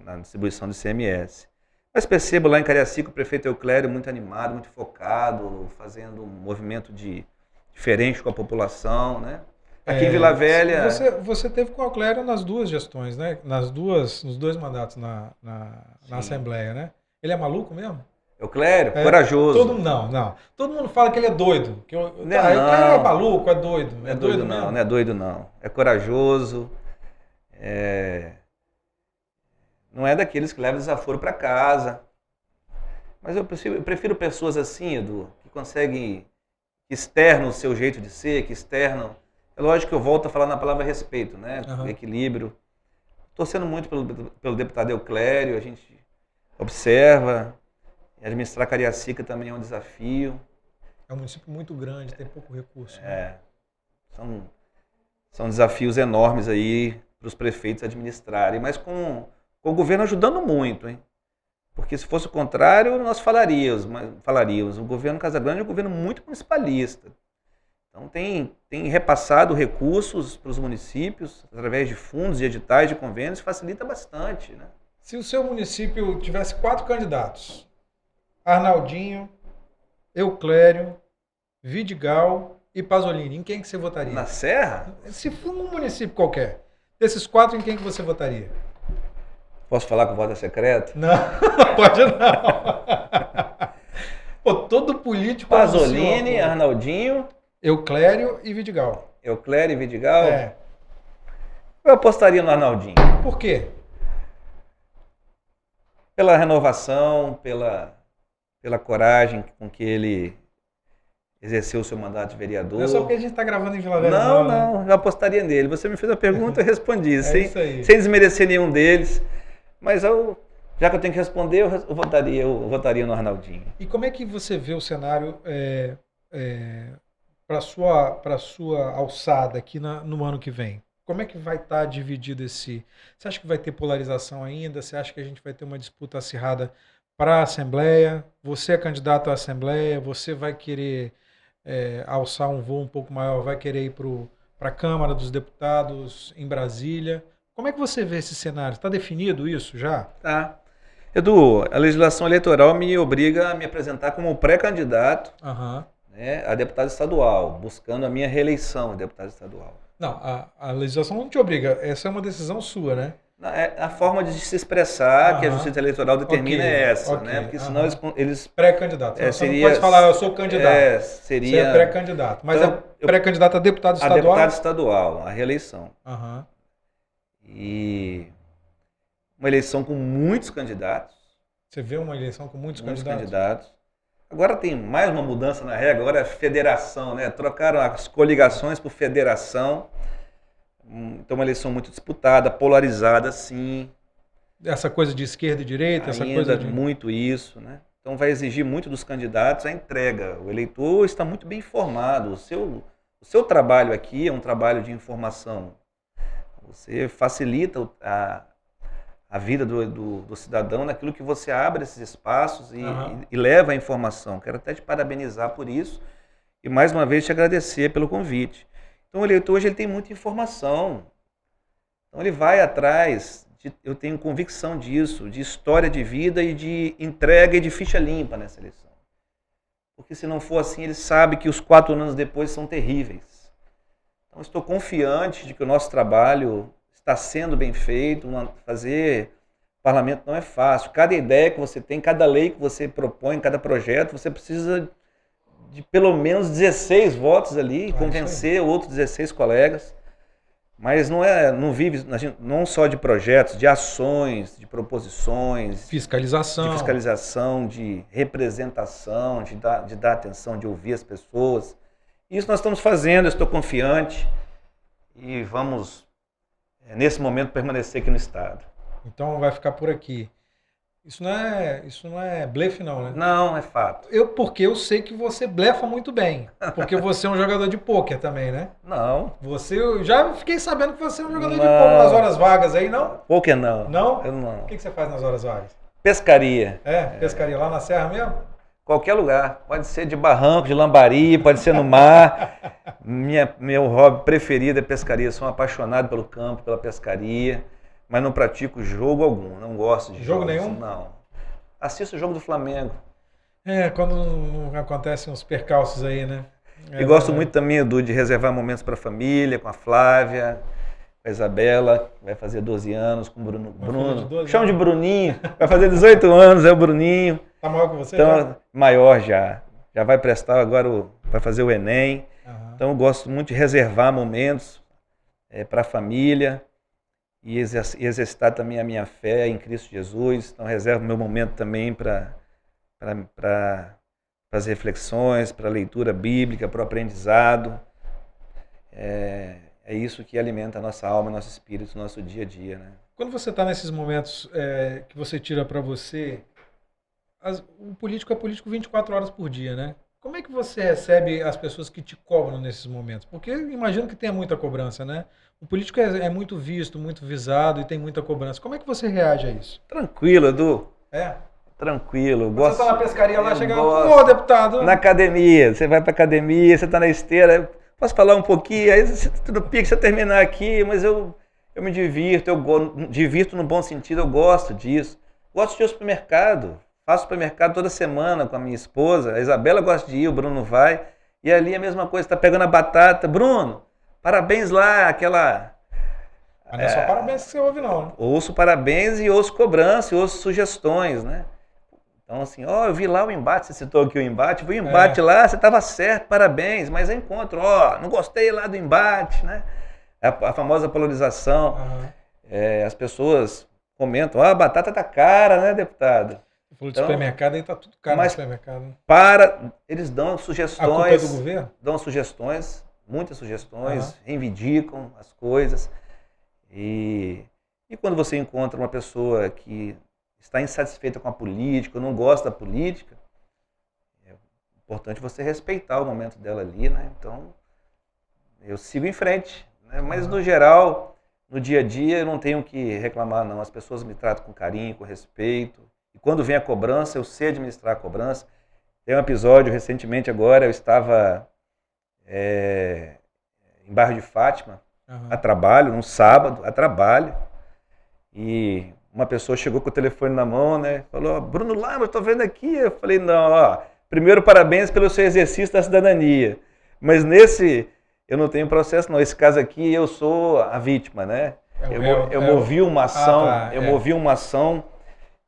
na distribuição do ICMS. Mas percebo lá em Cariacica o prefeito Euclério muito animado, muito focado, fazendo um movimento diferente com a população, né? Aqui em Vila Velha... Você teve com o Euclério nas 2 gestões, né? Nos 2 mandatos na Assembleia, né? Ele é maluco mesmo? Euclério, corajoso. Não. Todo mundo fala que ele é doido. Euclério é maluco, é doido. Não é doido não, não é doido não. É corajoso. Não é daqueles que levam desaforo para casa. Mas eu prefiro pessoas assim, Edu, que conseguem, que externam o seu jeito de ser, que externam... É lógico que eu volto a falar na palavra respeito, né? Uhum. Equilíbrio. Torcendo muito pelo deputado Euclério, a gente observa... Administrar Cariacica também é um desafio. É um município muito grande, tem pouco recurso. São desafios enormes aí para os prefeitos administrarem, mas com o governo ajudando muito, hein? Porque se fosse o contrário, nós falaríamos. O governo Casa Grande é um governo muito municipalista. Então tem repassado recursos para os municípios através de fundos, de editais, de convênios, facilita bastante, né? Se o seu município tivesse 4 candidatos, Arnaldinho, Euclério, Vidigal e Pasolini, em quem que você votaria? Na Serra? Se for num município qualquer. Desses 4, em quem que você votaria? Posso falar com voto secreto? Não, pode não. Pô, todo político... Pasolini, Arnaldinho... Euclério e Vidigal. Euclério e Vidigal? É. Eu apostaria no Arnaldinho. Por quê? Pela renovação, pela coragem com que ele exerceu o seu mandato de vereador. Não é só porque a gente está gravando em Vila Velha. Não, eu apostaria nele. Você me fez a pergunta, eu respondi. Isso aí. Sem desmerecer nenhum deles. Mas já que eu tenho que responder, eu votaria no Arnaldinho. E como é que você vê o cenário para sua alçada aqui no ano que vem? Como é que vai estar dividido esse... Você acha que vai ter polarização ainda? Você acha que a gente vai ter uma disputa acirrada para a Assembleia? Você é candidato à Assembleia? Você vai querer alçar um voo um pouco maior? Vai querer ir para a Câmara dos Deputados em Brasília? Como é que você vê esse cenário? Está definido isso já? Tá. Edu, a legislação eleitoral me obriga a me apresentar como pré-candidato a deputado estadual, buscando a minha reeleição a deputado estadual. Não, a legislação não te obriga. Essa é uma decisão sua, né? A forma de se expressar que a Justiça Eleitoral determina é essa, né? Porque senão eles... Pré-candidato. Você não pode falar, eu sou candidato. Seria... Você é pré-candidato. Mas então, é pré-candidato a deputado estadual? A deputado estadual, a reeleição. E uma eleição com muitos candidatos. Você vê uma eleição com muitos candidatos? Candidatos. Agora tem mais uma mudança na regra, agora é federação, né? Trocaram as coligações por federação. Então uma eleição muito disputada, polarizada, sim. Essa coisa de esquerda e direita, essa coisa de... muito isso, né? Então vai exigir muito dos candidatos a entrega. O eleitor está muito bem informado. O seu trabalho aqui é um trabalho de informação. Você facilita a vida do cidadão naquilo que você abre esses espaços e leva a informação. Quero até te parabenizar por isso e mais uma vez te agradecer pelo convite. Então o eleitor hoje ele tem muita informação. Então ele vai atrás, eu tenho convicção disso, de história de vida e de entrega e de ficha limpa nessa eleição. Porque se não for assim, ele sabe que os 4 anos depois são terríveis. Então estou confiante de que o nosso trabalho está sendo bem feito. Fazer parlamento não é fácil. Cada ideia que você tem, cada lei que você propõe, cada projeto, você precisa de pelo menos 16 votos ali, convencer outros 16 colegas. Mas não vive não só de projetos, de ações, de proposições, fiscalização, de representação, de dar atenção, de ouvir as pessoas. Isso nós estamos fazendo, eu estou confiante e vamos, nesse momento, permanecer aqui no Estado. Então vai ficar por aqui. Isso não é blefe não, né? Não, é fato. Porque eu sei que você blefa muito bem. Porque você é um jogador de pôquer também, né? Não. Eu já fiquei sabendo que você é um jogador de pôquer nas horas vagas aí, não? Pôquer não. Não? Eu não. O que você faz nas horas vagas? Pescaria. Pescaria lá na serra mesmo? Qualquer lugar. Pode ser de barranco, de lambari, pode ser no mar. Meu hobby preferido é pescaria. Sou um apaixonado pelo campo, pela pescaria. Mas não pratico jogo algum, não gosto de jogo jogos, nenhum? Não. Assisto o jogo do Flamengo. Quando não acontecem uns percalços aí, né? E gosto muito também, Edu, de reservar momentos para a família, com a Flávia, com a Isabela, que vai fazer 12 anos, com o Bruno. Chama de Bruninho, vai fazer 18 anos, é o Bruninho. Tá maior que você? Então, já? Maior já. Já vai prestar agora, vai fazer o Enem. Então eu gosto muito de reservar momentos para a família. E exercitar também a minha fé em Cristo Jesus. Então, reservo meu momento também para as reflexões, para a leitura bíblica, para o aprendizado. É isso que alimenta a nossa alma, nosso espírito, nosso dia a dia, né? Quando você está nesses momentos que você tira para você, o político é político 24 horas por dia, né? Como é que você recebe as pessoas que te cobram nesses momentos? Porque eu imagino que tenha muita cobrança, né? O político é muito visto, muito visado e tem muita cobrança. Como é que você reage a isso? Tranquilo, Edu. Tranquilo. Você está na pescaria lá, chegando, ô deputado. Na academia, você vai para academia, você está na esteira, posso falar um pouquinho? Aí você tudo pique, você terminar aqui, mas eu me divirto, divirto no bom sentido, eu gosto disso. Gosto de ir ao supermercado. Faço supermercado toda semana com a minha esposa, a Isabela gosta de ir, o Bruno vai, e ali a mesma coisa, está pegando a batata. Bruno, parabéns lá, aquela... Mas não é só parabéns que você ouve não, né? Ouço parabéns e ouço cobrança, e ouço sugestões, né? Então, assim, eu vi lá o embate, você citou aqui o embate, vi o embate lá, você estava certo, parabéns, mas encontro, não gostei lá do embate, né? A famosa polarização. As pessoas comentam, a batata tá cara, né, deputado? Você falou de supermercado, aí tá tudo caro no supermercado. Eles dão sugestões. A culpa é do governo? Dão sugestões, muitas sugestões, reivindicam as coisas. E quando você encontra uma pessoa que está insatisfeita com a política, não gosta da política, é importante você respeitar o momento dela ali, né? Então, eu sigo em frente, né? Mas no geral, no dia a dia, eu não tenho que reclamar, não. As pessoas me tratam com carinho, com respeito. E quando vem a cobrança, eu sei administrar a cobrança. Tem um episódio, recentemente agora, eu estava em Bairro de Fátima, a trabalho, num sábado, a trabalho, e uma pessoa chegou com o telefone na mão, né? Falou, Bruno Lama, estou vendo aqui. Eu falei, não, primeiro parabéns pelo seu exercício da cidadania. Mas nesse, eu não tenho processo, não. Esse caso aqui, eu sou a vítima, né? Eu movi uma ação, movi uma ação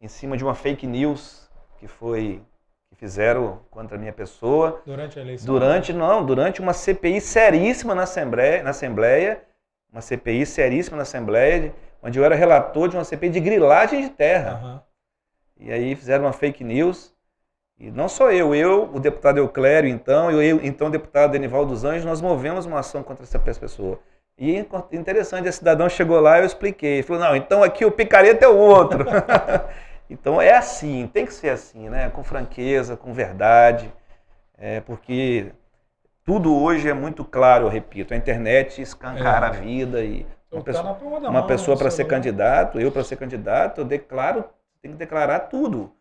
em cima de uma fake news que fizeram contra a minha pessoa. Durante a eleição? Durante uma CPI seríssima na Assembleia, uma CPI seríssima na Assembleia, onde eu era relator de uma CPI de grilagem de terra. E aí fizeram uma fake news, e não só eu, o deputado Euclério, então, então o deputado Enivaldo dos Anjos, nós movemos uma ação contra essa pessoa. E interessante, esse cidadão chegou lá e eu expliquei. Ele falou, não, então aqui o picareta é o outro. Então é assim, tem que ser assim, né? Com franqueza, com verdade, porque tudo hoje é muito claro, eu repito, a internet escancara a vida e uma pessoa para ser candidato, eu para ser candidato, eu tenho que declarar tudo.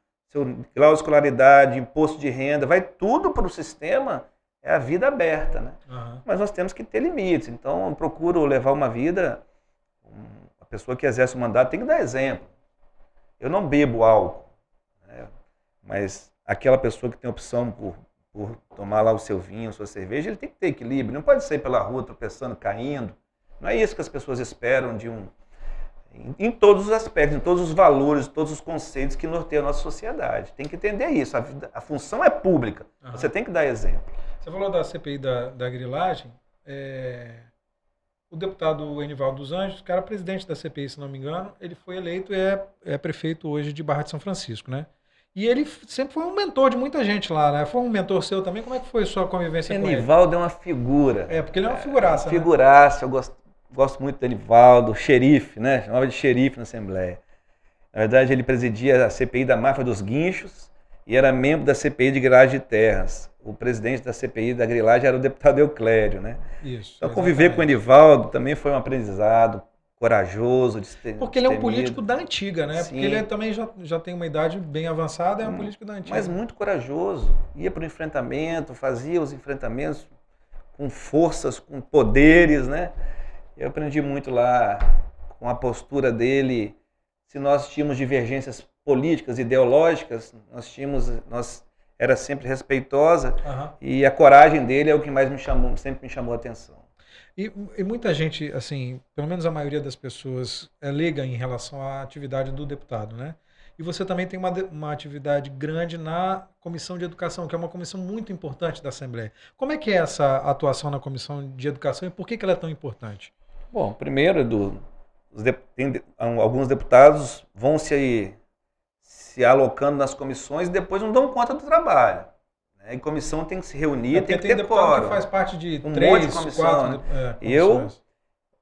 Grau de escolaridade, imposto de renda, vai tudo para o sistema, é a vida aberta, né? Mas nós temos que ter limites, então eu procuro levar uma vida, a pessoa que exerce o mandato tem que dar exemplo. Eu não bebo álcool, né? Mas aquela pessoa que tem opção por tomar lá o seu vinho, a sua cerveja, ele tem que ter equilíbrio, não pode sair pela rua tropeçando, caindo. Não é isso que as pessoas esperam em todos os aspectos, em todos os valores, todos os conceitos que norteiam a nossa sociedade. Tem que entender isso, a função é pública, você tem que dar exemplo. Você falou da CPI da grilagem, o deputado Enivaldo dos Anjos, que era presidente da CPI, se não me engano, ele foi eleito e é prefeito hoje de Barra de São Francisco, né? E ele sempre foi um mentor de muita gente lá, né? Foi um mentor seu também? Como é que foi a sua convivência com ele? Enivaldo é uma figura. Porque ele é uma figuraça, né? Figuraça, eu gosto muito do Enivaldo, xerife, né? Chamava de xerife na Assembleia. Na verdade, ele presidia a CPI da máfia dos guinchos e era membro da CPI de grilagem de terras. O presidente da CPI da grilagem era o deputado Euclério, né? Isso. Então, conviver com o Enivaldo também foi um aprendizado corajoso. Porque ele é um político da antiga, né? Sim. Porque ele também já tem uma idade bem avançada, é um político da antiga. Mas muito corajoso. Ia para o enfrentamento, fazia os enfrentamentos com forças, com poderes, né? Eu aprendi muito lá com a postura dele. Se nós tínhamos divergências políticas, ideológicas, era sempre respeitosa, e a coragem dele é o que mais sempre me chamou a atenção. E muita gente, assim, pelo menos a maioria das pessoas liga em relação à atividade do deputado, né? E você também tem uma atividade grande na Comissão de Educação, que é uma comissão muito importante da Assembleia. Como é que é essa atuação na Comissão de Educação e por que ela é tão importante? Bom, primeiro, alguns deputados vão se alocando nas comissões e depois não dão conta do trabalho. A comissão tem que se reunir, tem que ter quórum. Que faz parte de um monte de comissão, 4 comissões.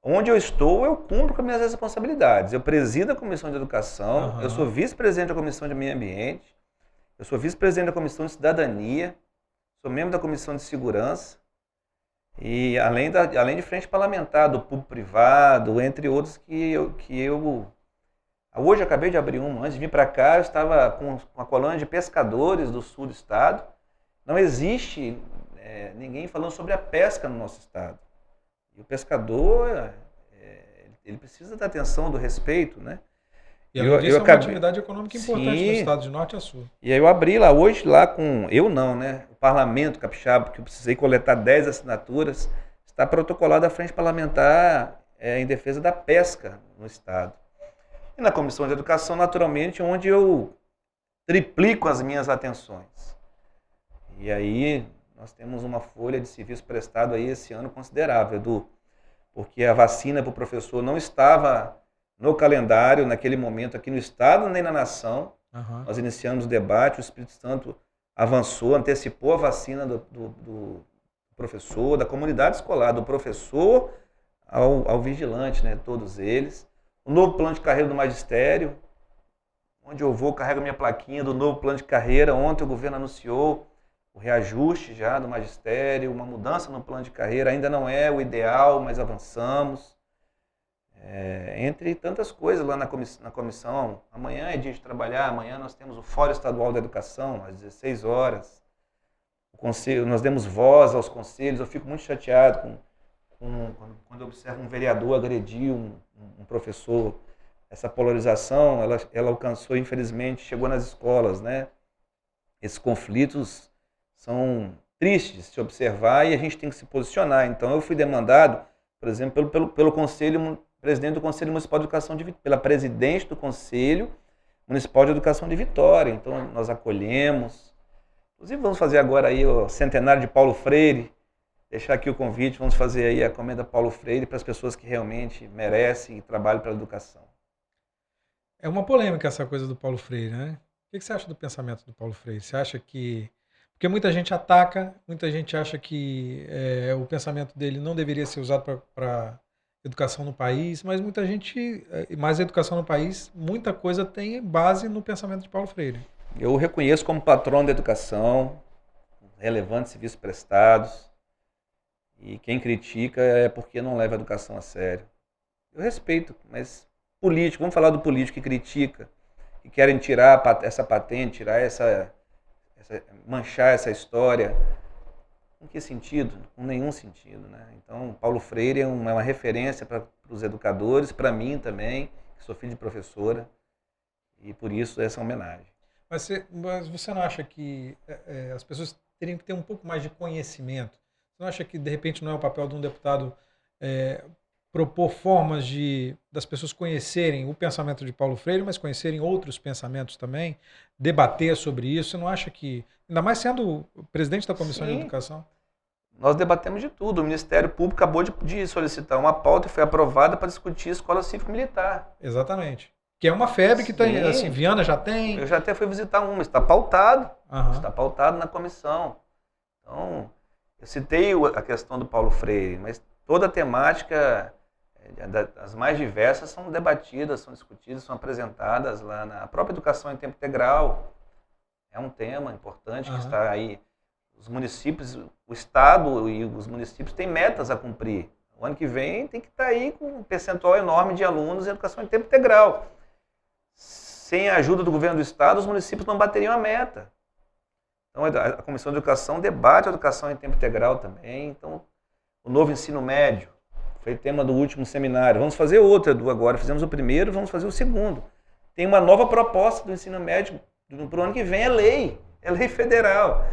Onde eu estou, eu cumpro com as minhas responsabilidades. Eu presido a Comissão de Educação, eu sou vice-presidente da Comissão de Meio Ambiente, eu sou vice-presidente da Comissão de Cidadania, sou membro da Comissão de Segurança, e além de frente parlamentar, do público-privado, entre outros que eu... Hoje eu acabei de abrir uma, antes de vir para cá, eu estava com a colônia de pescadores do sul do estado. Não existe ninguém falando sobre a pesca no nosso estado. E o pescador, ele precisa da atenção, do respeito, né? E além disso, é uma atividade econômica importante no estado de norte a sul. E aí eu abri lá hoje, eu não, né? O Parlamento Capixaba, porque eu precisei coletar 10 assinaturas, está protocolado a frente parlamentar em defesa da pesca no estado. E na Comissão de Educação, naturalmente, onde eu triplico as minhas atenções. E aí nós temos uma folha de serviço prestado aí esse ano considerável, Edu, porque a vacina para o professor não estava no calendário naquele momento aqui no estado nem na nação. Nós iniciamos o debate, o Espírito Santo avançou, antecipou a vacina do professor, da comunidade escolar, do professor ao vigilante, né, todos eles. O novo plano de carreira do magistério, onde eu vou, carrego minha plaquinha do novo plano de carreira. Ontem o governo anunciou o reajuste já do magistério, uma mudança no plano de carreira, ainda não é o ideal, mas avançamos. Entre tantas coisas lá na comissão, amanhã é dia de trabalhar, amanhã nós temos o Fórum Estadual da Educação, às 16 horas. O conselho, nós demos voz aos conselhos, eu fico muito chateado quando eu observo um vereador agredir um professor. Essa polarização, ela alcançou, infelizmente, chegou nas escolas, né? Esses conflitos são tristes de se observar e a gente tem que se posicionar. Então, eu fui demandado, por exemplo, pelo presidente do Conselho Municipal de Educação pela presidente do Conselho Municipal de Educação de Vitória. Então, nós acolhemos. Inclusive, vamos fazer agora aí o centenário de Paulo Freire. Deixar aqui o convite, vamos fazer aí a comenda Paulo Freire para as pessoas que realmente merecem e trabalham pela educação. É uma polêmica essa coisa do Paulo Freire, né? O que você acha do pensamento do Paulo Freire? Você acha que... Porque muita gente ataca, muita gente acha que o pensamento dele não deveria ser usado para educação no país, mas muita gente, mais a educação no país, muita coisa tem base no pensamento de Paulo Freire. Eu o reconheço como patrono da educação, relevantes serviços prestados, e quem critica é porque não leva a educação a sério. Eu respeito, mas político, vamos falar do político que critica, que querem tirar essa patente, manchar essa história. Com que sentido? Com nenhum sentido, né? Então, Paulo Freire é uma referência para os educadores, para mim também, que sou filho de professora, e por isso essa homenagem. Mas você não acha que as pessoas teriam que ter um pouco mais de conhecimento? Você não acha que, de repente, não é o papel de um deputado propor formas das pessoas conhecerem o pensamento de Paulo Freire, mas conhecerem outros pensamentos também, debater sobre isso? Você não acha que, ainda mais sendo o presidente da Comissão de Educação? Nós debatemos de tudo. O Ministério Público acabou de solicitar uma pauta e foi aprovada para discutir a escola cívico-militar. Exatamente. Que é uma febre que tem, assim, Viana já tem. Eu já até fui visitar uma, está pautado. Está pautado na comissão. Então, eu citei a questão do Paulo Freire, mas toda a temática, as mais diversas, são debatidas, são discutidas, são apresentadas lá na própria educação em tempo integral. É um tema importante que está aí. Os municípios, o Estado e os municípios têm metas a cumprir. O ano que vem tem que estar aí com um percentual enorme de alunos em educação em tempo integral. Sem a ajuda do governo do Estado, os municípios não bateriam a meta. Então, a Comissão de Educação debate a educação em tempo integral também. Então, o novo ensino médio foi tema do último seminário. Vamos fazer outro, Edu, agora. Fizemos o primeiro, vamos fazer o segundo. Tem uma nova proposta do ensino médio para o ano que vem, é lei federal.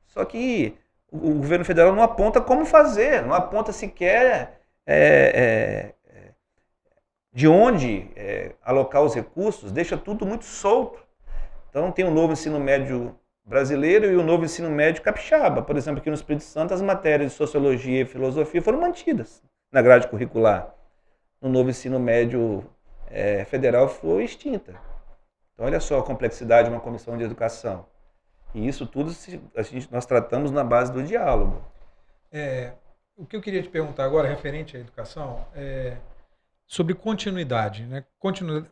Só que o governo federal não aponta como fazer, não aponta sequer de onde alocar os recursos, deixa tudo muito solto. Então tem o novo ensino médio brasileiro e o novo ensino médio capixaba. Por exemplo, aqui no Espírito Santo, as matérias de sociologia e filosofia foram mantidas na grade curricular. No novo ensino médio federal foi extinta. Então olha só a complexidade de uma comissão de educação. E isso tudo nós tratamos na base do diálogo. O que eu queria te perguntar agora, referente à educação, sobre continuidade, né?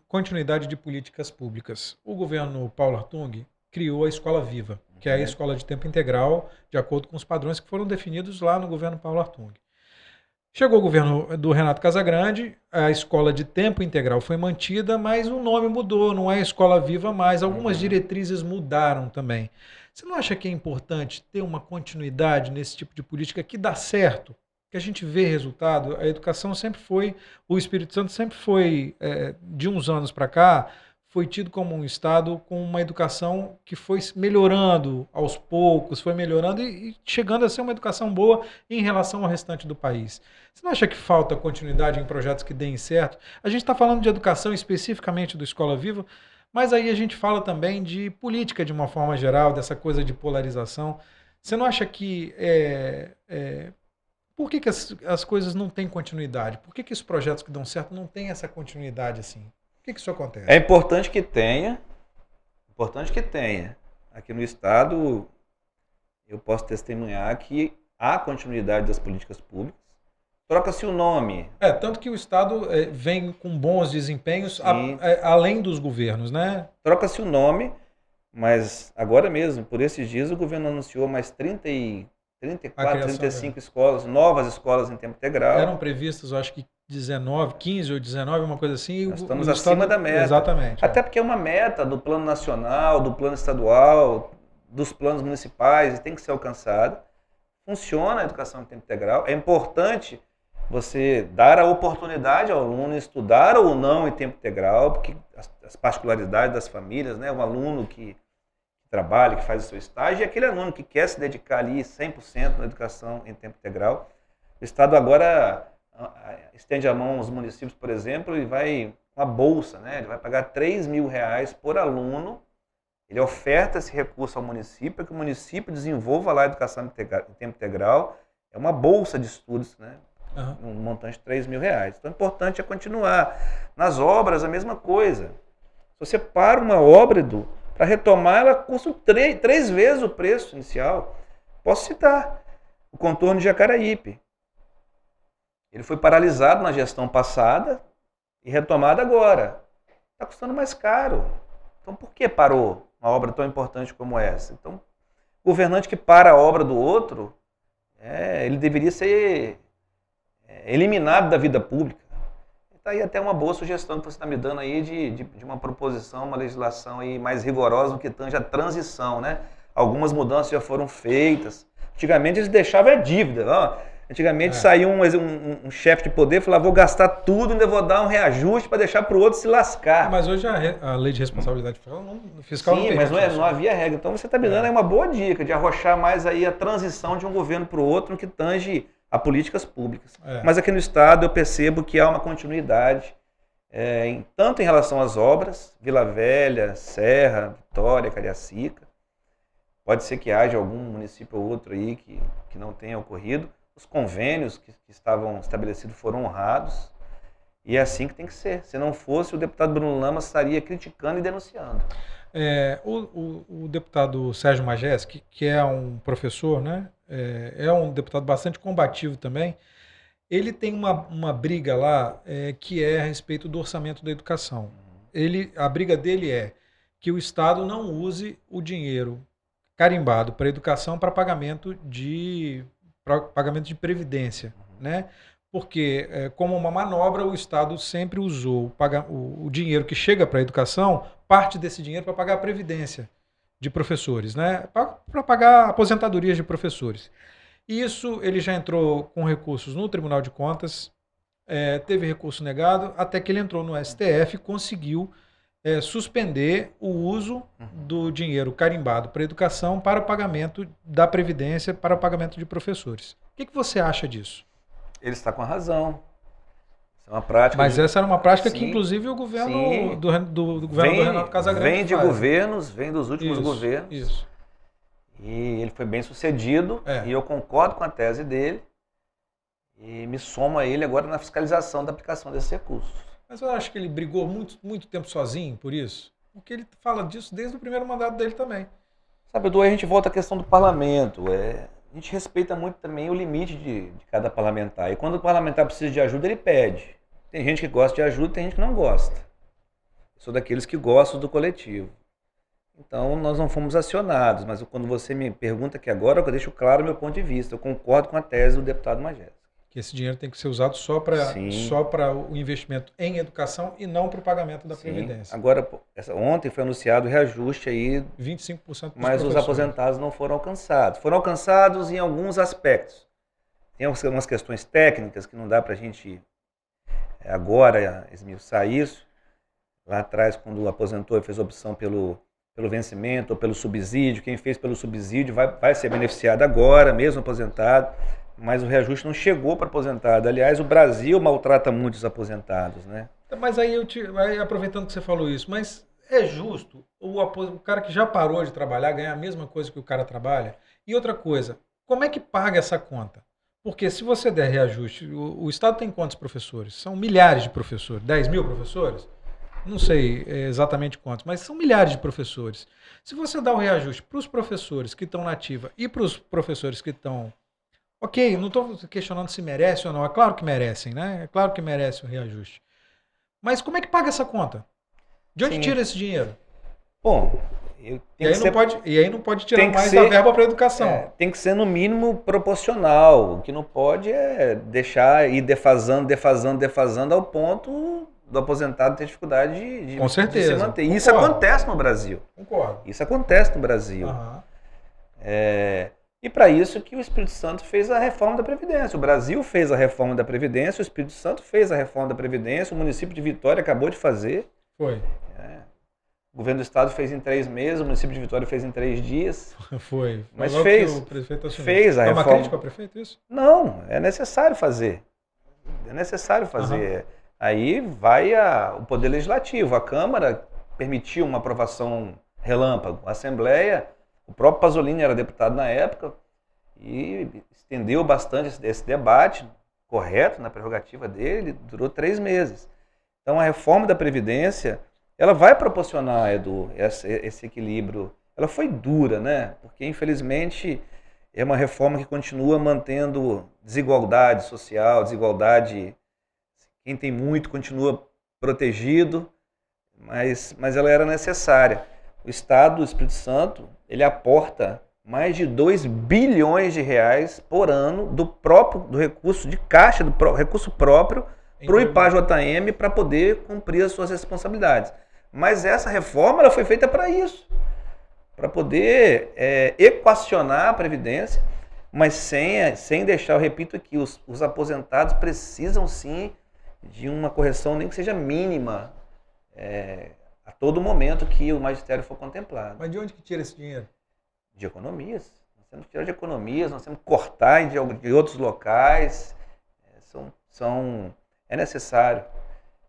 Continuidade de políticas públicas. O governo Paulo Hartung criou a Escola Viva, que é a escola de tempo integral, de acordo com os padrões que foram definidos lá no governo Paulo Hartung. Chegou o governo do Renato Casagrande, a escola de tempo integral foi mantida, mas o nome mudou, não é Escola Viva mais, algumas diretrizes mudaram também. Você não acha que é importante ter uma continuidade nesse tipo de política que dá certo, que a gente vê resultado? A educação sempre foi, o Espírito Santo sempre foi, de uns anos para cá, foi tido como um estado com uma educação que foi melhorando aos poucos, foi melhorando e chegando a ser uma educação boa em relação ao restante do país. Você não acha que falta continuidade em projetos que deem certo? A gente está falando de educação especificamente do Escola Viva, Mas aí a gente fala também de política de uma forma geral, dessa coisa de polarização. Você não acha que... por que as coisas não têm continuidade? Por que os projetos que dão certo não têm essa continuidade assim? Por que isso acontece? É importante que tenha. Importante que tenha. Aqui no Estado, eu posso testemunhar que há continuidade das políticas públicas. Troca-se o nome. Tanto que o Estado vem com bons desempenhos além dos governos, né? Troca-se o nome, mas agora mesmo, por esses dias, o governo anunciou mais 34, 35 escolas, novas escolas em tempo integral. Eram previstas, eu acho que 15 ou 19, uma coisa assim. Nós estamos acima da meta. Exatamente. Até porque é uma meta do plano nacional, do plano estadual, dos planos municipais, e tem que ser alcançada. Funciona a educação em tempo integral. É importante você dar a oportunidade ao aluno estudar ou não em tempo integral, porque as particularidades das famílias, né? Um aluno que trabalha, que faz o seu estágio, e aquele aluno que quer se dedicar ali 100% na educação em tempo integral. O Estado agora estende a mão aos municípios, por exemplo, e vai com a bolsa, né? Ele vai pagar R$3.000 por aluno. Ele oferta esse recurso ao município para que o município desenvolva lá a educação em tempo integral. É uma bolsa de estudos, né? Um montante de R$3.000. Então, o importante é continuar. Nas obras, a mesma coisa. Se você para uma obra, Edu, para retomar, ela custa 3 vezes o preço inicial. Posso citar o contorno de Jacaraípe. Ele foi paralisado na gestão passada e retomado agora. Está custando mais caro. Então, por que parou uma obra tão importante como essa? Então, o governante que para a obra do outro, ele deveria ser eliminado da vida pública. Está aí até uma boa sugestão que você está me dando aí de uma proposição, uma legislação aí mais rigorosa no que tange a transição, né? Algumas mudanças já foram feitas. Antigamente eles deixavam a dívida. Ó. Antigamente saía um chefe de poder e falava, vou gastar tudo, ainda vou dar um reajuste para deixar para o outro se lascar. Mas hoje a lei de responsabilidade fiscal Sim, mas não havia regra. Então você está me dando aí uma boa dica de arrochar mais aí a transição de um governo para o outro no que tange a políticas públicas. Mas aqui no Estado eu percebo que há uma continuidade, tanto em relação às obras, Vila Velha, Serra, Vitória, Cariacica. Pode ser que haja algum município ou outro aí que não tenha ocorrido. Os convênios que estavam estabelecidos foram honrados. E é assim que tem que ser. Se não fosse, o deputado Bruno Lamas estaria criticando e denunciando. O deputado Sérgio Magés, que é um professor, né? É um deputado bastante combativo também. Ele tem uma briga lá que é a respeito do orçamento da educação. A briga dele é que o Estado não use o dinheiro carimbado para a educação para pagamento de previdência, né? Porque, como uma manobra, o Estado sempre usou o dinheiro que chega para a educação, parte desse dinheiro para pagar a previdência de professores, né? Para pagar aposentadorias de professores. Isso ele já entrou com recursos no Tribunal de Contas, teve recurso negado, até que ele entrou no STF e conseguiu suspender o uso do dinheiro carimbado para a educação para o pagamento da previdência, para o pagamento de professores. O que você acha disso? Ele está com a razão. Isso é uma prática. Mas essa era uma prática que, inclusive, o governo do governo do Renato Casagrande vem de governos, vem dos últimos governos. Isso. E ele foi bem sucedido, e eu concordo com a tese dele, e me somo a ele agora na fiscalização da aplicação desses recursos. Mas eu acho que ele brigou muito tempo sozinho por isso, porque ele fala disso desde o primeiro mandato dele também. Sabe, Edu, a gente volta à questão do parlamento. A gente respeita muito também o limite de cada parlamentar. E quando o parlamentar precisa de ajuda, ele pede. Tem gente que gosta de ajuda, tem gente que não gosta. Eu sou daqueles que gostam do coletivo. Então, nós não fomos acionados. Mas quando você me pergunta aqui agora, eu deixo claro o meu ponto de vista. Eu concordo com a tese do deputado Magés. Que esse dinheiro tem que ser usado só para o investimento em educação e não para o pagamento da Previdência. Agora, ontem foi anunciado o reajuste aí, 25%, mas os aposentados não foram alcançados. Foram alcançados em alguns aspectos. Tem algumas questões técnicas que não dá para a gente agora esmiuçar isso. Lá atrás, quando o aposentou e fez opção pelo vencimento ou pelo subsídio, quem fez pelo subsídio vai ser beneficiado agora, mesmo aposentado. Mas o reajuste não chegou para aposentado. Aliás, o Brasil maltrata muito os aposentados, né? Mas aí, aproveitando que você falou isso, mas é justo o cara que já parou de trabalhar ganhar a mesma coisa que o cara trabalha? E outra coisa, como é que paga essa conta? Porque se você der reajuste, o Estado tem quantos professores? São milhares de professores, 10 mil professores? Não sei exatamente quantos, mas são milhares de professores. Se você dá o reajuste para os professores que estão na ativa e para os professores que estão. Ok, não estou questionando se merece ou não. É claro que merecem, né? É claro que merece o reajuste. Mas como é que paga essa conta? De onde Sim. tira esse dinheiro? Bom, E aí não pode tirar mais da verba para a educação. tem que ser no mínimo proporcional. O que não pode é deixar ir defasando ao ponto do aposentado ter dificuldade Com certeza, de se manter. concordo. Isso acontece no Brasil. Concordo. Isso acontece no Brasil. Aham. E para isso que o Espírito Santo fez a reforma da Previdência. O Brasil fez a reforma da Previdência, o Espírito Santo fez a reforma da Previdência, o município de Vitória acabou de fazer. Foi. O governo do estado fez em 3 meses, o município de Vitória fez em 3 dias. Foi. Mas logo fez. que o prefeito assumiu. Fez a É uma reforma. crítica ao prefeito isso? Não, é necessário fazer. É necessário fazer. Aí vai o Poder Legislativo. A Câmara permitiu uma aprovação relâmpago. A Assembleia, o próprio Pasolini era deputado na época e estendeu bastante esse debate, correto, na prerrogativa dele, durou 3 meses. Então a reforma da Previdência, ela vai proporcionar, Edu, esse equilíbrio. Ela foi dura, né? Porque infelizmente é uma reforma que continua mantendo desigualdade social, desigualdade. Quem tem muito continua protegido, mas ela era necessária. O Estado do Espírito Santo, ele aporta mais de 2 bilhões de reais por ano do recurso de caixa, recurso próprio para o IPAJM para poder cumprir as suas responsabilidades. Mas essa reforma ela foi feita para isso, para poder equacionar a Previdência, mas sem deixar, eu repito aqui, os aposentados precisam sim de uma correção, nem que seja mínima, a todo momento que o magistério for contemplado. Mas de onde que tira esse dinheiro? De economias. Nós temos que tirar de economias, nós temos que cortar de outros locais. É necessário.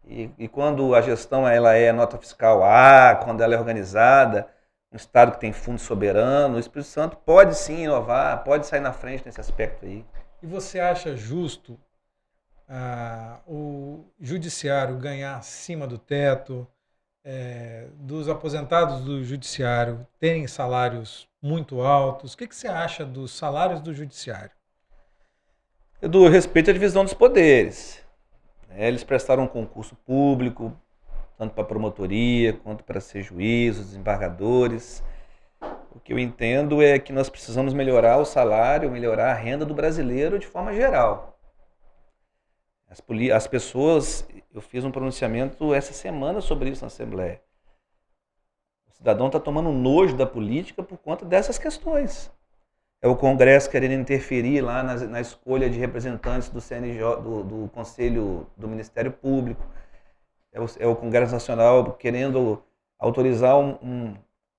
E quando a gestão ela é nota fiscal A, quando ela é organizada, um Estado que tem fundo soberano, o Espírito Santo pode sim inovar, pode sair na frente nesse aspecto aí. E você acha justo o judiciário ganhar acima do teto, dos aposentados do judiciário terem salários muito altos? O que você acha dos salários do judiciário? Eu respeito a divisão dos poderes. Eles prestaram um concurso público, tanto para promotoria quanto para ser juízes, desembargadores. O que eu entendo é que nós precisamos melhorar o salário, melhorar a renda do brasileiro de forma geral. As pessoas, eu fiz um pronunciamento essa semana sobre isso na Assembleia. O cidadão está tomando nojo da política por conta dessas questões. É o Congresso querendo interferir lá na escolha de representantes do CNJ, do Conselho do Ministério Público. É o Congresso Nacional querendo autorizar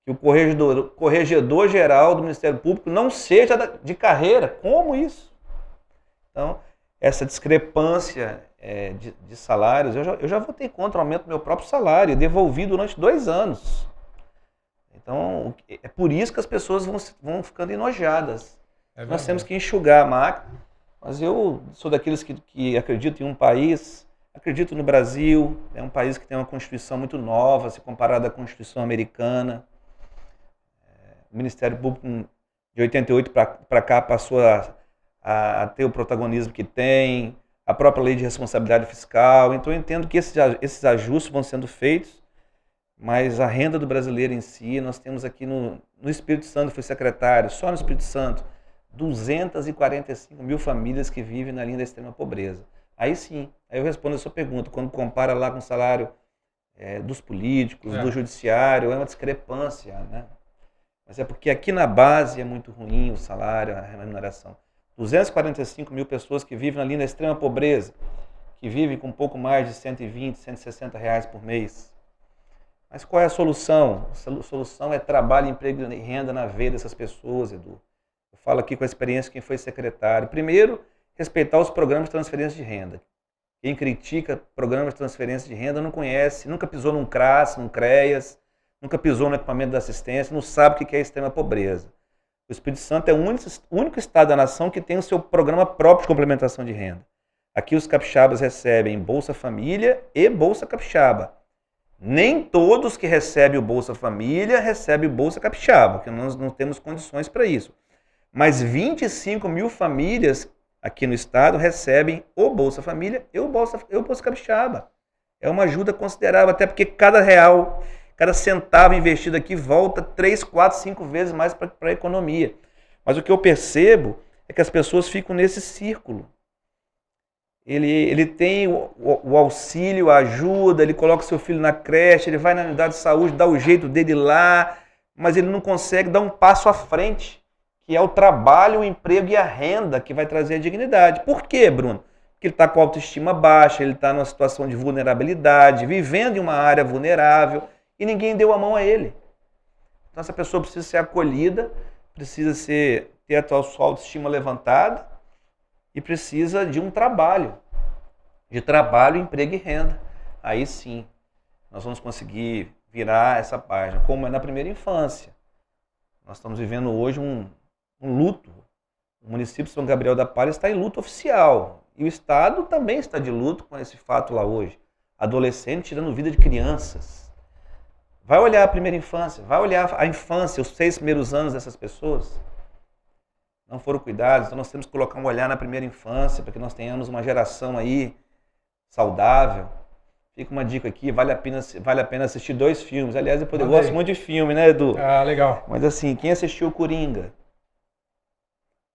que o corregedor geral do Ministério Público não seja de carreira. Como isso? Então, essa discrepância de salários, eu já votei contra o aumento do meu próprio salário, devolvi durante 2 anos. Então, é por isso que as pessoas vão ficando enojadas. Nós temos que enxugar a máquina, mas eu sou daqueles que acreditam em um país, acredito no Brasil, é um país que tem uma Constituição muito nova, se comparado à Constituição americana. O Ministério Público, de 88 para cá, passou a ter o protagonismo que tem, a própria lei de responsabilidade fiscal. Então, eu entendo que esses ajustes vão sendo feitos, mas a renda do brasileiro em si, nós temos aqui no Espírito Santo, fui secretário, só no Espírito Santo, 245 mil famílias que vivem na linha da extrema pobreza. Aí sim, aí eu respondo a sua pergunta, quando compara lá com o salário dos políticos, do judiciário, é uma discrepância, né? Mas é porque aqui na base é muito ruim o salário, a remuneração. 245 mil pessoas que vivem na linha da extrema pobreza, que vivem com um pouco mais de 120, 160 reais por mês. Mas qual é a solução? A solução é trabalho, emprego e renda na veia dessas pessoas, Edu. Eu falo aqui com a experiência de quem foi secretário. Primeiro, respeitar os programas de transferência de renda. Quem critica programas de transferência de renda não conhece, nunca pisou num CRAS, num CREAS, nunca pisou no equipamento da assistência, não sabe o que é extrema pobreza. O Espírito Santo é o único estado da nação que tem o seu programa próprio de complementação de renda. Aqui os capixabas recebem Bolsa Família e Bolsa Capixaba. Nem todos que recebem o Bolsa Família recebem o Bolsa Capixaba, porque nós não temos condições para isso. Mas 25 mil famílias aqui no estado recebem o Bolsa Família e o Bolsa Capixaba. É uma ajuda considerável, até porque cada real, cada centavo investido aqui volta 3, 4, 5 vezes mais para a economia. Mas o que eu percebo é que as pessoas ficam nesse círculo. Ele tem o auxílio, a ajuda, ele coloca seu filho na creche, ele vai na unidade de saúde, dá o jeito dele lá, mas ele não consegue dar um passo à frente, que é o trabalho, o emprego e a renda que vai trazer a dignidade. Por quê, Bruno? Porque ele está com a autoestima baixa, ele está numa situação de vulnerabilidade, vivendo em uma área vulnerável e ninguém deu a mão a ele. Então essa pessoa precisa ser acolhida, precisa ter a sua autoestima levantada e precisa de um trabalho, emprego e renda. Aí sim, nós vamos conseguir virar essa página, como é na primeira infância. Nós estamos vivendo hoje um luto. O município de São Gabriel da Palha está em luto oficial. E o Estado também está de luto com esse fato lá hoje. Adolescente tirando vida de crianças. Vai olhar a primeira infância, vai olhar a infância, os 6 primeiros anos dessas pessoas. Não foram cuidados, então nós temos que colocar um olhar na primeira infância para que nós tenhamos uma geração aí saudável. Fica uma dica aqui, vale a pena assistir 2 filmes. Aliás, eu gosto muito de filme, né, Edu? Ah, legal. Mas assim, quem assistiu Coringa?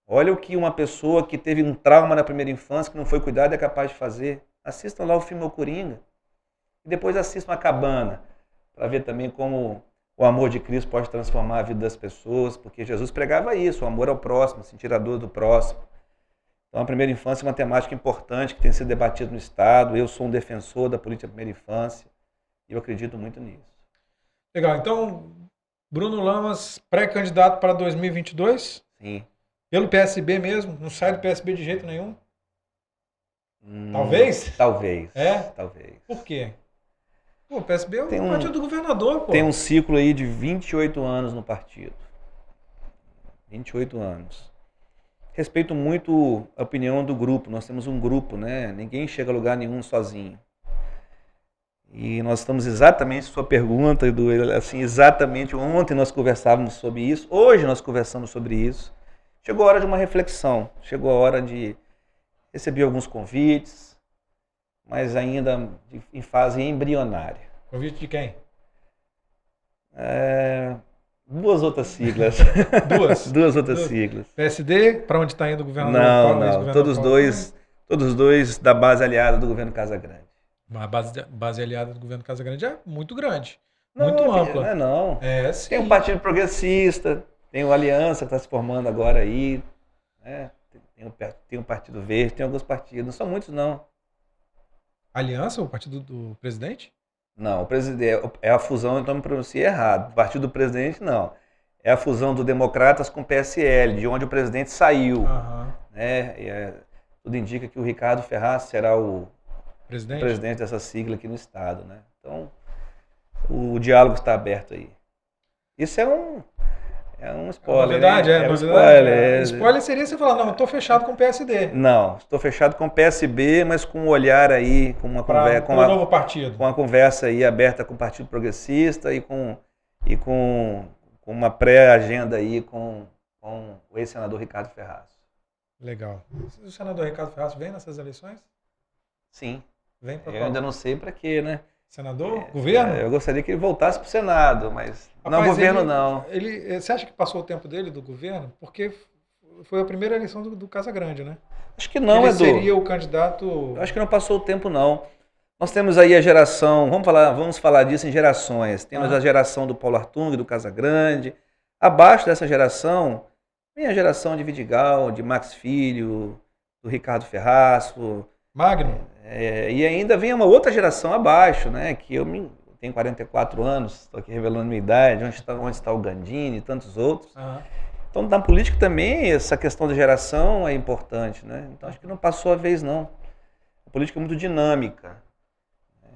Olha o que uma pessoa que teve um trauma na primeira infância, que não foi cuidada, é capaz de fazer. Assistam lá o filme O Coringa. E depois assistam A Cabana, para ver também como o amor de Cristo pode transformar a vida das pessoas, porque Jesus pregava isso, o amor ao próximo, sentir a dor do próximo. Então a primeira infância é uma temática importante que tem sido debatida no Estado. Eu sou um defensor da política da primeira infância e eu acredito muito nisso. Legal, então Bruno Lamas, pré-candidato para 2022? Sim. Pelo PSB mesmo? Não sai do PSB de jeito nenhum? Talvez? Talvez. É? Talvez. Por quê? Pô, o PSB é o partido do governador, pô. Tem um ciclo aí de 28 anos no partido. 28 anos. Respeito muito a opinião do grupo. Nós temos um grupo, né? Ninguém chega a lugar nenhum sozinho. E nós estamos exatamente, sua pergunta, Edu, assim, exatamente ontem nós conversávamos sobre isso, hoje nós conversamos sobre isso. Chegou a hora de uma reflexão, chegou a hora de receber alguns convites, mas ainda em fase embrionária. Convite de quem? 2 outras siglas. Duas outras siglas. PSD, para onde está indo o governador? Não, todos dois da base aliada do governo Casagrande. A base aliada do governo Casagrande é muito grande, muito ampla. Não. Sim. Tem um partido progressista, tem o Aliança que está se formando agora aí, né? Tem o Partido Verde, tem alguns partidos, não são muitos não. Aliança, o partido do presidente? Não, o presidente é a fusão, então me pronunciei errado. O partido do presidente não. É a fusão do Democratas com o PSL, de onde o presidente saiu. Né? Tudo indica que o Ricardo Ferraz será o presidente dessa sigla aqui no estado, né? Então, o diálogo está aberto aí. Isso é um spoiler. Spoiler seria você falar, não, estou fechado com o PSD. Não, estou fechado com o PSB, mas com um olhar aí, com uma conversa, com um novo partido. Com uma conversa aí aberta com o Partido Progressista e com uma pré-agenda aí com o ex-senador Ricardo Ferraz. Legal. O senador Ricardo Ferraz vem nessas eleições? Sim. Vem para Eu ainda não sei para quê, né? Senador? Governo? Eu gostaria que ele voltasse para o Senado, mas não governo não. Você acha que passou o tempo dele do governo? Porque foi a primeira eleição do Casagrande, né? Acho que não, Edu. Ele seria o candidato... Acho que não passou o tempo, não. Nós temos aí a geração, vamos falar disso em gerações. Temos a geração do Paulo Artung, do Casagrande. Abaixo dessa geração, vem a geração de Vidigal, de Max Filho, do Ricardo Ferraz, Magno. E ainda vem uma outra geração abaixo, né? Que eu tenho 44 anos, estou aqui revelando minha idade, onde está o Gandini e tantos outros. Então, na política também, essa questão da geração é importante, né? Então, acho que não passou a vez, não. A política é muito dinâmica.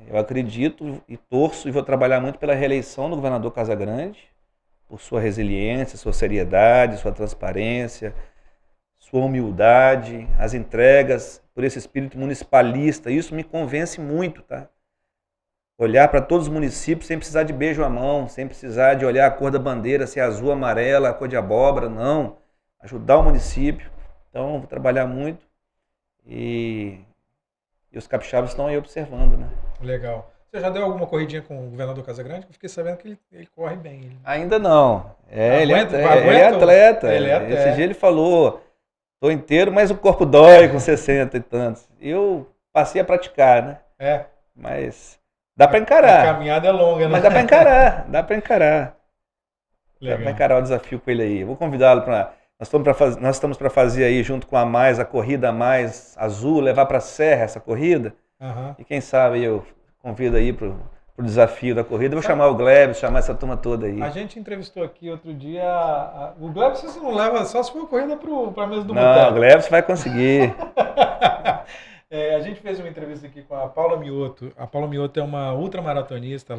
Eu acredito e torço e vou trabalhar muito pela reeleição do governador Casagrande, por sua resiliência, sua seriedade, sua transparência, sua humildade, as entregas, por esse espírito municipalista. Isso me convence muito, tá? Olhar para todos os municípios sem precisar de beijo à mão, sem precisar de olhar a cor da bandeira, se é azul, amarela, a cor de abóbora, não. Ajudar o município. Então, vou trabalhar muito e os capixabas estão aí observando, né? Legal. Você já deu alguma corridinha com o governador Casagrande? Eu fiquei sabendo que ele corre bem. Ainda não. Ele é atleta. Ele é atleta. Esse dia ele falou, estou inteiro, mas o corpo dói com 60 e tantos. Eu passei a praticar, né? Mas dá para encarar. A caminhada é longa, né? Mas dá para encarar. Dá para encarar o desafio com ele aí. Eu vou convidá-lo para... Nós estamos para fazer aí, junto com a Mais, a Corrida Mais Azul, levar para a Serra essa corrida. E quem sabe eu convido aí para o desafio da corrida. Eu vou chamar o Gleb, chamar essa turma toda aí. A gente entrevistou aqui outro dia. O Gleb você não leva só se for corrida para a mesa do Não, boteco. o Gleb você vai conseguir. A gente fez uma entrevista aqui com a Paula Mioto. A Paula Mioto é uma ultramaratonista.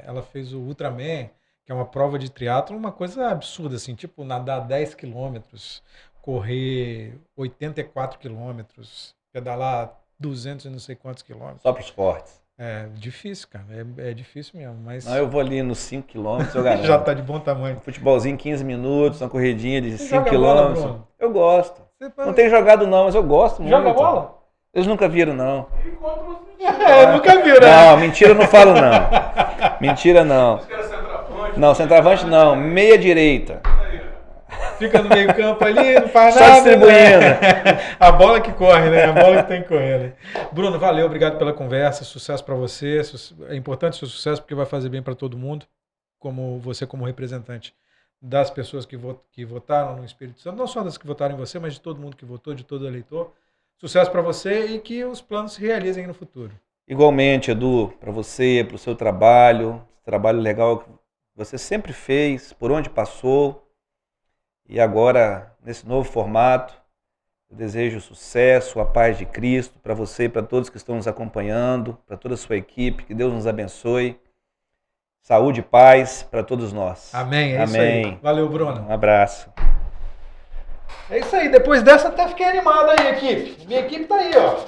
Ela fez o Ultraman, que é uma prova de triatlo, uma coisa absurda, assim, tipo nadar 10 quilômetros, correr 84 quilômetros, pedalar 200 e não sei quantos quilômetros. Só para os esportes. É difícil, cara. É difícil mesmo. Mas... Não, eu vou ali nos 5 quilômetros, eu garanto. Já tá de bom tamanho. Um futebolzinho 15 minutos, uma corridinha de 5 joga quilômetros. Bola, Bruno? Eu gosto. Não tenho jogado não, mas eu gosto muito. Joga bola? Eles nunca viram, não. Nunca viram, né? Não, mentira eu não falo, não. Mentira não. Não, centroavante não. Meia direita. Fica no meio campo ali, não faz Só nada. distribuindo. Né? A bola que corre, né? A bola que tem que correr. Né? Bruno, valeu, obrigado pela conversa, sucesso para você. É importante o seu sucesso porque vai fazer bem para todo mundo, como você como representante das pessoas que votaram no Espírito Santo, não só das que votaram em você, mas de todo mundo que votou, de todo eleitor. Sucesso para você e que os planos se realizem no futuro. Igualmente, Edu, para você, para o seu trabalho legal que você sempre fez, por onde passou. E agora, nesse novo formato, eu desejo sucesso, a paz de Cristo para você e para todos que estão nos acompanhando, para toda a sua equipe, que Deus nos abençoe. Saúde e paz para todos nós. Amém, Amém. Isso aí. Valeu, Bruno. Um abraço. É isso aí, depois dessa até fiquei animado aí, equipe. Minha equipe tá aí, ó.